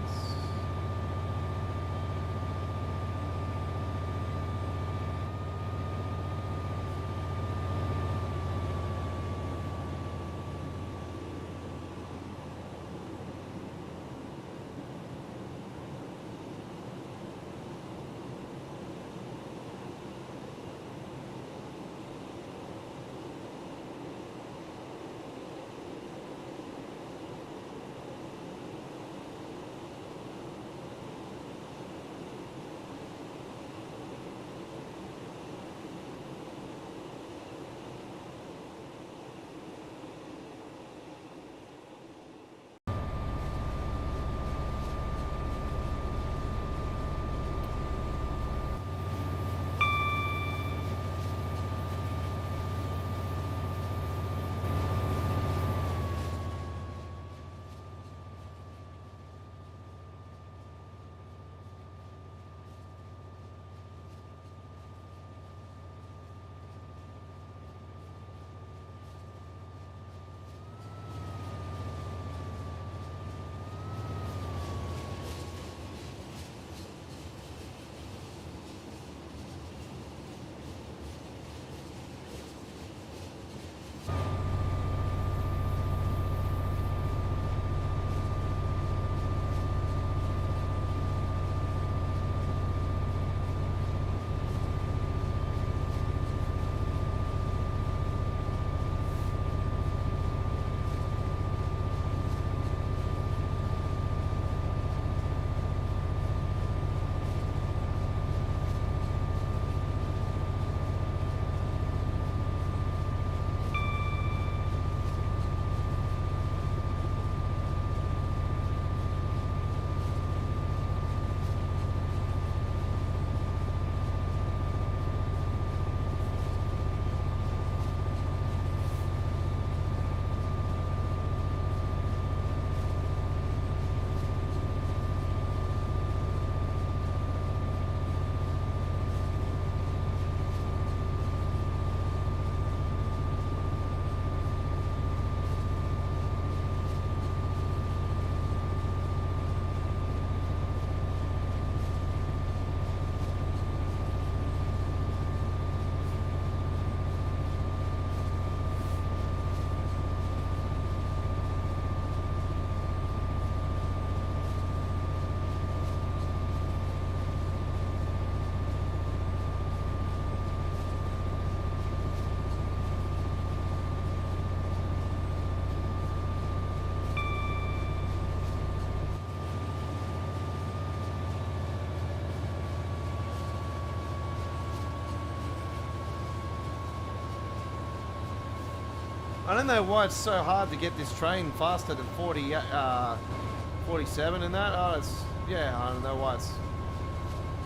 I don't know why it's so hard to get this train faster than 47 and that. Oh, it's, yeah, I don't know why it's...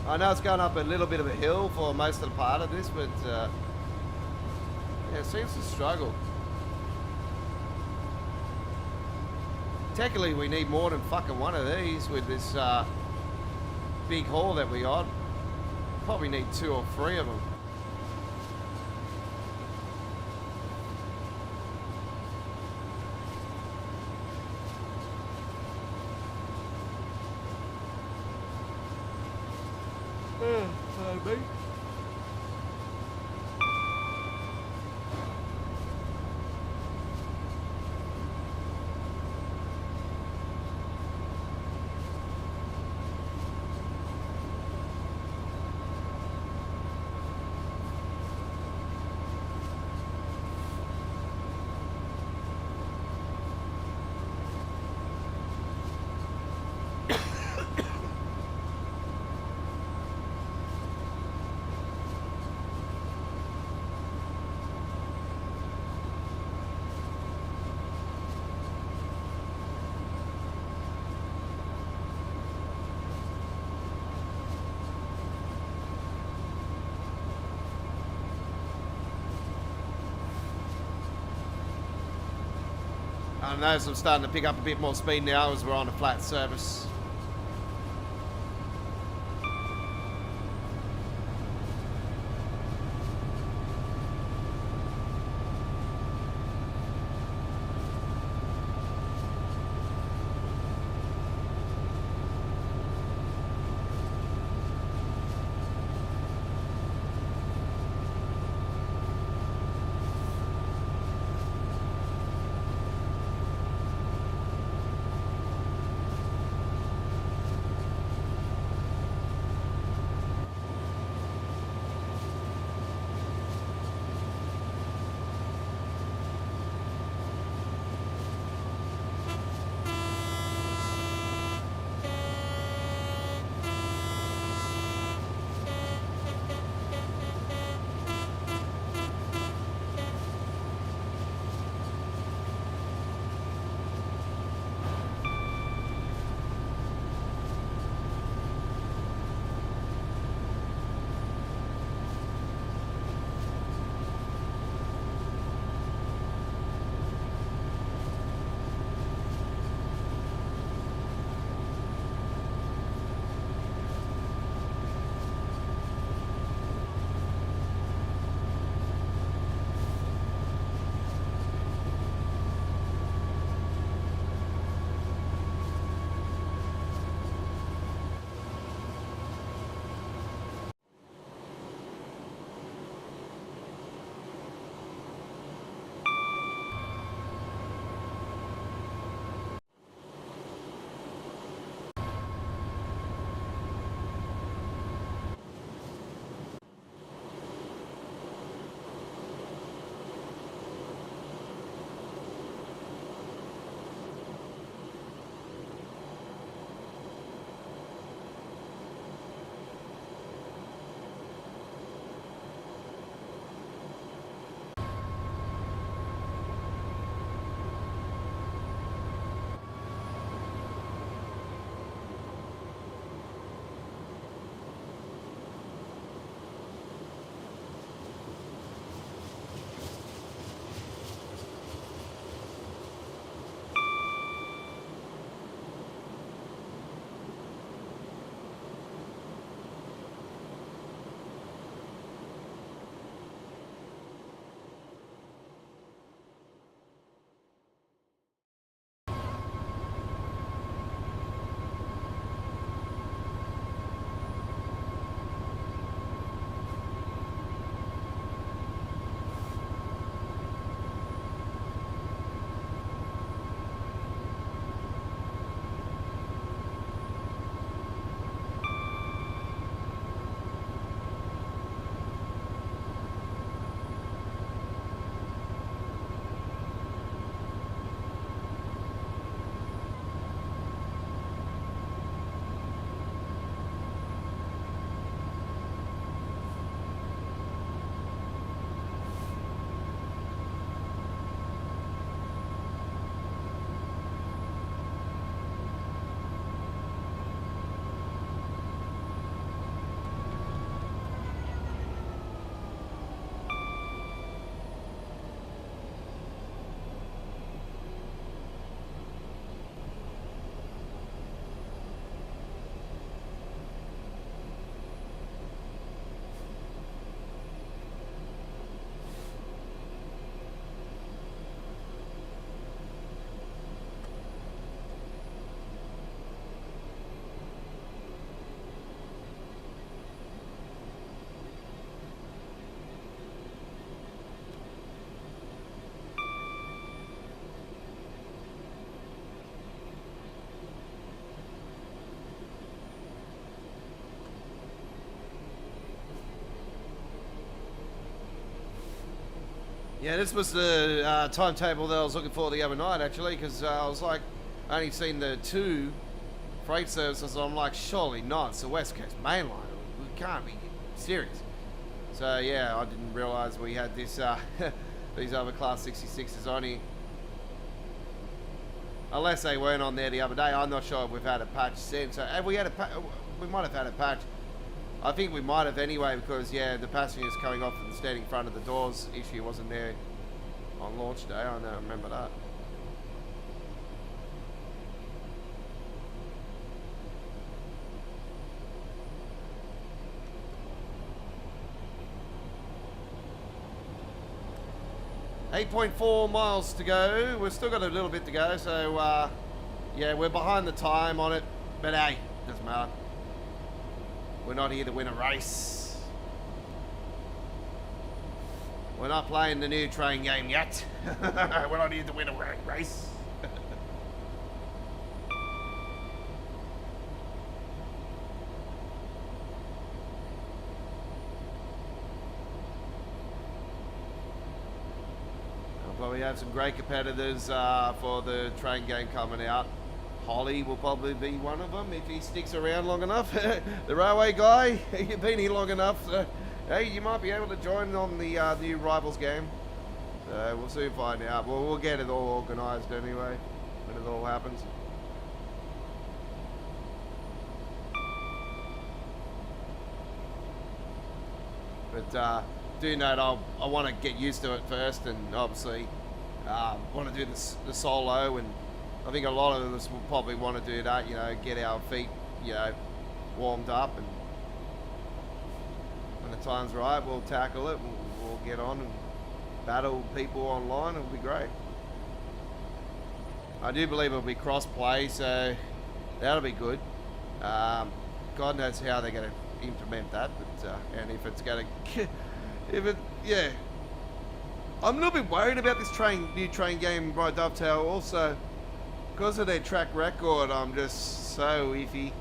I know it's going up a little bit of a hill for most of the part of this, but yeah, it seems to struggle. Technically, we need more than fucking one of these with this big haul that we got. Probably need 2 or 3 of them. Maybe. I notice I'm starting to pick up a bit more speed now as we're on a flat surface. Yeah, this was the timetable that I was looking for the other night, actually, because I was like, I only seen the 2 freight services. I'm like, surely not. It's the West Coast Mainline. We can't be serious. So yeah, I didn't realise we had this these other Class 66s on here. Unless they weren't on there the other day. I'm not sure if we've had a patch since. So have we had we might have had a patch. I think we might have anyway, because yeah, the passengers coming off and standing in front of the doors issue wasn't there on launch day. I don't remember that. .4 miles to go. We've still got a little bit to go, so yeah, we're behind the time on it, but hey, doesn't matter. We're not here to win a race. We're not playing the new train game yet. We're not here to win a race. We have some great competitors for the train game coming out. Holly will probably be one of them if he sticks around long enough. The railway guy, you've been here long enough, so hey, you might be able to join on the new Rivals game. So we'll soon find out. Well, we'll get it all organised anyway when it all happens. But do note, I want to get used to it first, and obviously want to do the solo, and I think a lot of us will probably want to do that, you know, get our feet, you know, warmed up, and when the time's right, we'll tackle it, we'll get on and battle people online. It'll be great. I do believe it'll be cross-play, so that'll be good. God knows how they're going to implement that, but and if it's going to... yeah, I'm a little bit worried about this new train game by Dovetail. Also, because of their track record, I'm just so iffy.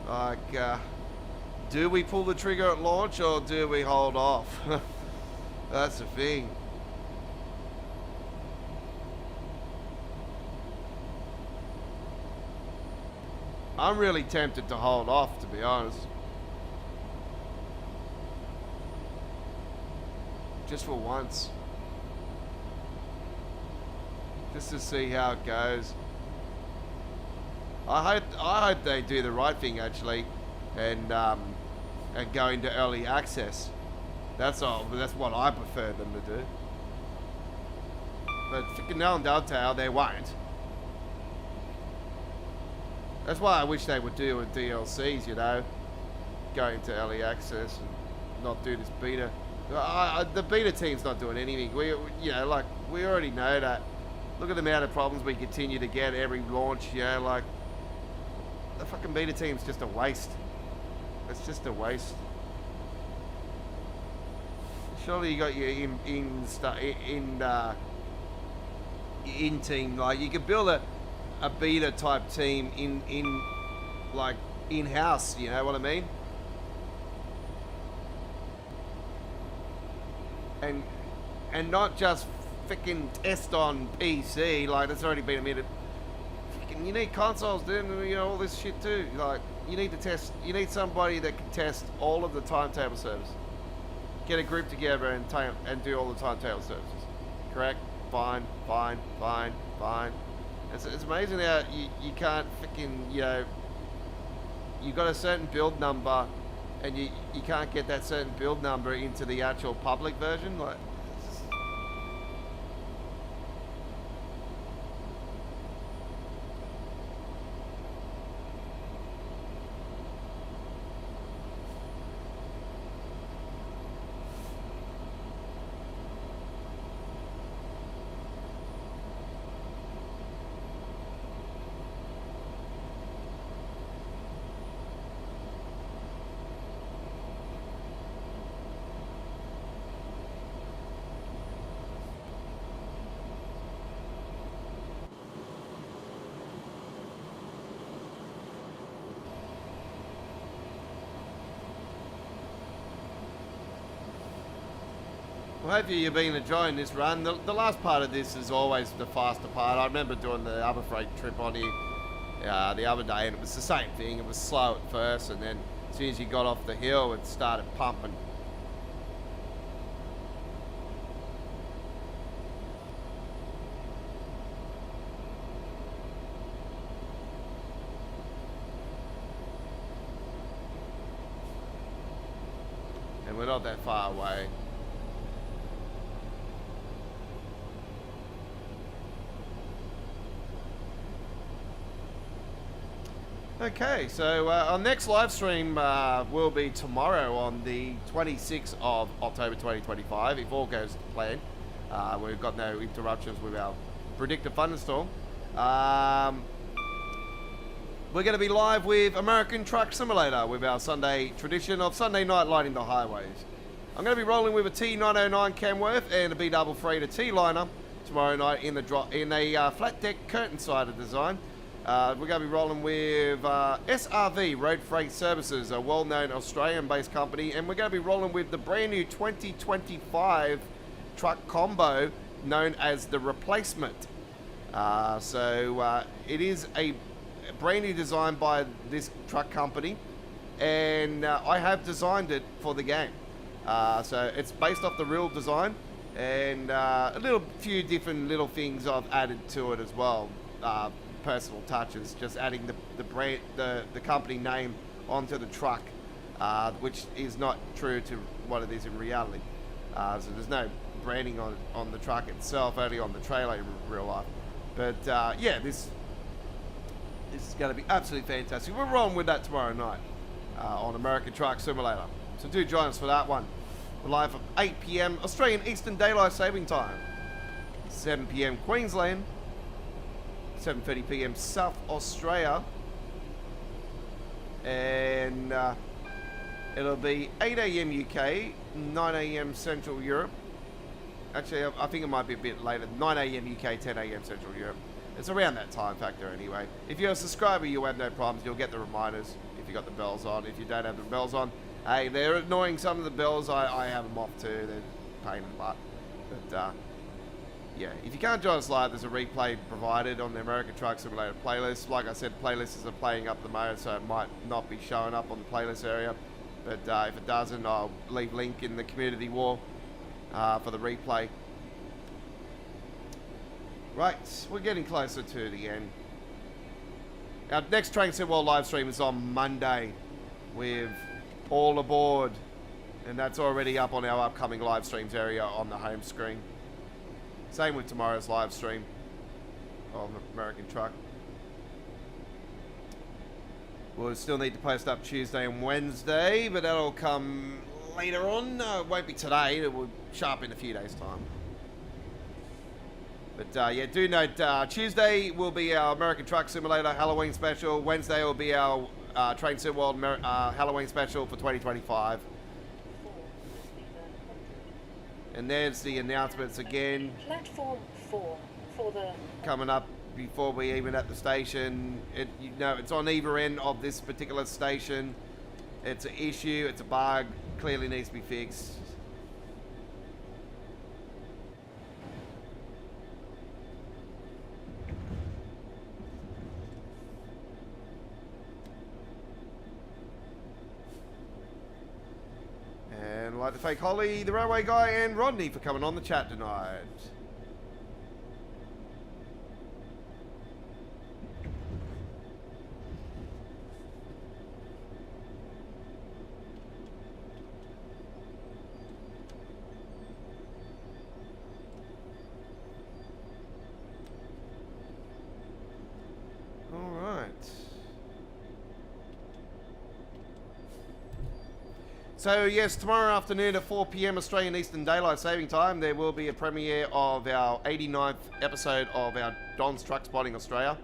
Like, do we pull the trigger at launch or do we hold off? That's the thing. I'm really tempted to hold off, to be honest. Just for once. Just to see how it goes. I hope they do the right thing, actually, and go into early access. That's all. That's what I prefer them to do. But freaking now and Dovetail, they won't. That's why I wish they would do with DLCs, you know, go into early access and not do this beta. The beta team's not doing anything. You know, like, we already know that. Look at the amount of problems we continue to get every launch, you know, like, the fucking beta team's just a waste. It's just a waste. Surely you got your in team, like, you could build a beta type team in house, you know what I mean? And not just freaking test on PC, like that's already been admitted. Freaking, you need consoles doing, you know, all this shit too. Like, you need to test. You need somebody that can test all of the timetable services. Get a group together and do all the timetable services. Correct? Fine. It's amazing how you can't freaking, you know, you got a certain build number and you can't get that certain build number into the actual public version. Like, it's just... Well, hopefully you've been enjoying this run. The last part of this is always the faster part. I remember doing the other freight trip on here the other day, and it was the same thing. It was slow at first, and then as soon as you got off the hill, it started pumping. And we're not that far away. Okay, so our next live stream will be tomorrow on the 26th of October 2025, if all goes to plan. We've got no interruptions with our predicted thunderstorm. We're going to be live with American Truck Simulator with our Sunday tradition of Sunday night lighting the highways. I'm going to be rolling with a T909 Kenworth and a B freighter T-liner tomorrow night in a flat deck curtain sided design. We're going to be rolling with SRV Road Freight Services, a well-known Australian-based company, and we're going to be rolling with the brand new 2025 truck combo known as the Replacement. It is a brand new design by this truck company, and I have designed it for the game. So it's based off the real design, and a few different little things I've added to it as well. Personal touches, just adding the brand, the company name onto the truck, which is not true to what it is in reality. So there's no branding on the truck itself, only on the trailer in real life. But yeah, this is going to be absolutely fantastic. We're rolling with that tomorrow night on American Truck Simulator. So do join us for that one. We're live from 8 PM Australian Eastern Daylight Saving Time, 7 PM Queensland, 7:30 PM South Australia, and it'll be 8 AM UK, 9 AM Central Europe. Actually, I think it might be a bit later, 9 AM UK, 10 AM Central Europe. It's around that time factor anyway. If you're a subscriber, you'll have no problems. You'll get the reminders if you got the bells on. If you don't have the bells on, hey, they're annoying. Some of the bells, I have them off too. They're a pain in the butt. But yeah, if you can't join us live, there's a replay provided on the American Truck Simulator playlist. Like I said, playlists are playing up at the moment, so it might not be showing up on the playlist area. But if it doesn't, I'll leave link in the community wall for the replay. Right, we're getting closer to the end. Our next Train Sim World live stream is on Monday with All Aboard, and that's already up on our upcoming live streams area on the home screen. Same with tomorrow's live stream of American Truck. We'll still need to post up Tuesday and Wednesday, but that'll come later on. No, it won't be today. It will sharp in a few days' time. But yeah, do note, Tuesday will be our American Truck Simulator Halloween special. Wednesday will be our Train Sim World Halloween special for 2025. And there's the announcements again. Platform 4 for the... Coming up before we even at the station. You know, it's on either end of this particular station. It's an issue, it's a bug, clearly needs to be fixed. And I'd like to thank Holly, the Railway Guy, and Rodney for coming on the chat tonight. All right. So yes, tomorrow afternoon at 4 PM Australian Eastern Daylight Saving Time, there will be a premiere of our 89th episode of our Don's Truck Spotting Australia.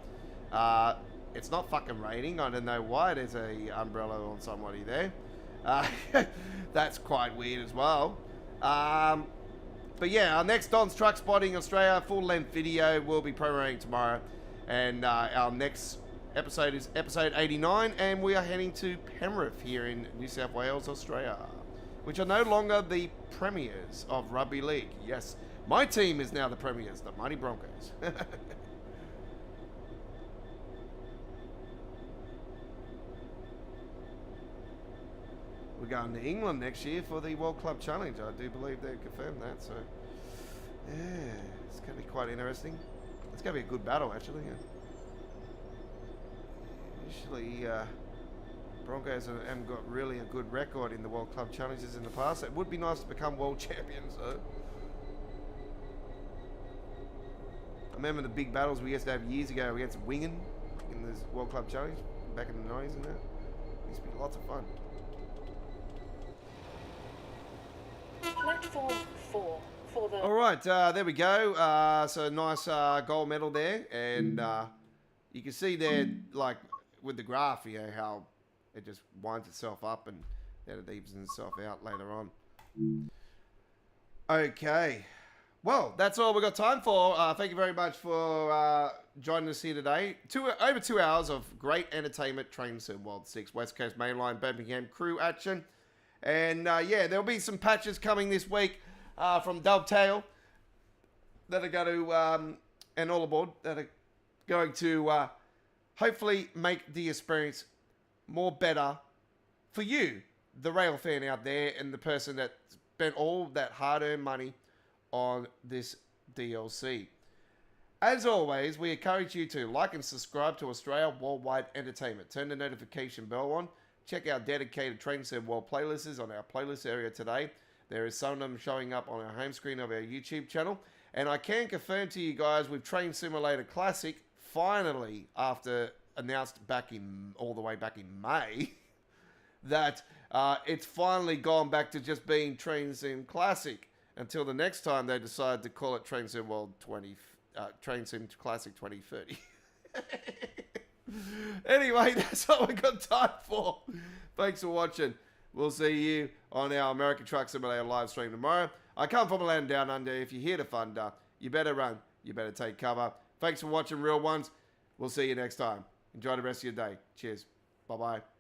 It's not fucking raining. I don't know why. There's a umbrella on somebody there. That's quite weird as well. But yeah, our next Don's Truck Spotting Australia full-length video will be premiering tomorrow. And our next episode is episode 89, and we are heading to Penrith here in New South Wales, Australia. which are no longer the premiers of rugby league. Yes, my team is now the premiers, the mighty Broncos. We're going to England next year for the World Club Challenge. I do believe they've confirmed that. So, yeah, it's going to be quite interesting. It's going to be a good battle, actually. Yeah. Usually, Broncos haven't got really a good record in the World Club Challenges in the past. It would be nice to become world champions, though. I remember the big battles we used to have years ago against Wingen in this World Club Challenge back in the 90s and that. It used to be lots of fun. Platform 4 for the... All right, there we go. So nice gold medal there. And you can see there, like, with the graph, you know, how it just winds itself up and then it evens itself out later on. Okay. Well, that's all we've got time for. Thank you very much for joining us here today. Over 2 hours of great entertainment, Train Sim World 6, West Coast Mainline, Birmingham, Crewe action. And yeah, there'll be some patches coming this week from Dovetail that are going to, and All Aboard, that are going to hopefully make the experience more better for you, the rail fan out there, and the person that spent all that hard-earned money on this DLC. As always, we encourage you to like and subscribe to Australia Worldwide Entertainment. Turn the notification bell on. Check our dedicated Train Sim World playlists on our playlist area today. There is some of them showing up on our home screen of our YouTube channel. And I can confirm to you guys with Train Simulator Classic, finally, after announced back in all the way back in May, that it's finally gone back to just being Train Sim Classic until the next time they decide to call it Train Sim World Train Sim Classic 2030. Anyway, that's all we got time for. Thanks for watching. We'll see you on our American Truck Simulator live stream tomorrow. I come from a land down under. If you're here to thunder, you better run. You better take cover. Thanks for watching, real ones. We'll see you next time. Enjoy the rest of your day. Cheers. Bye-bye.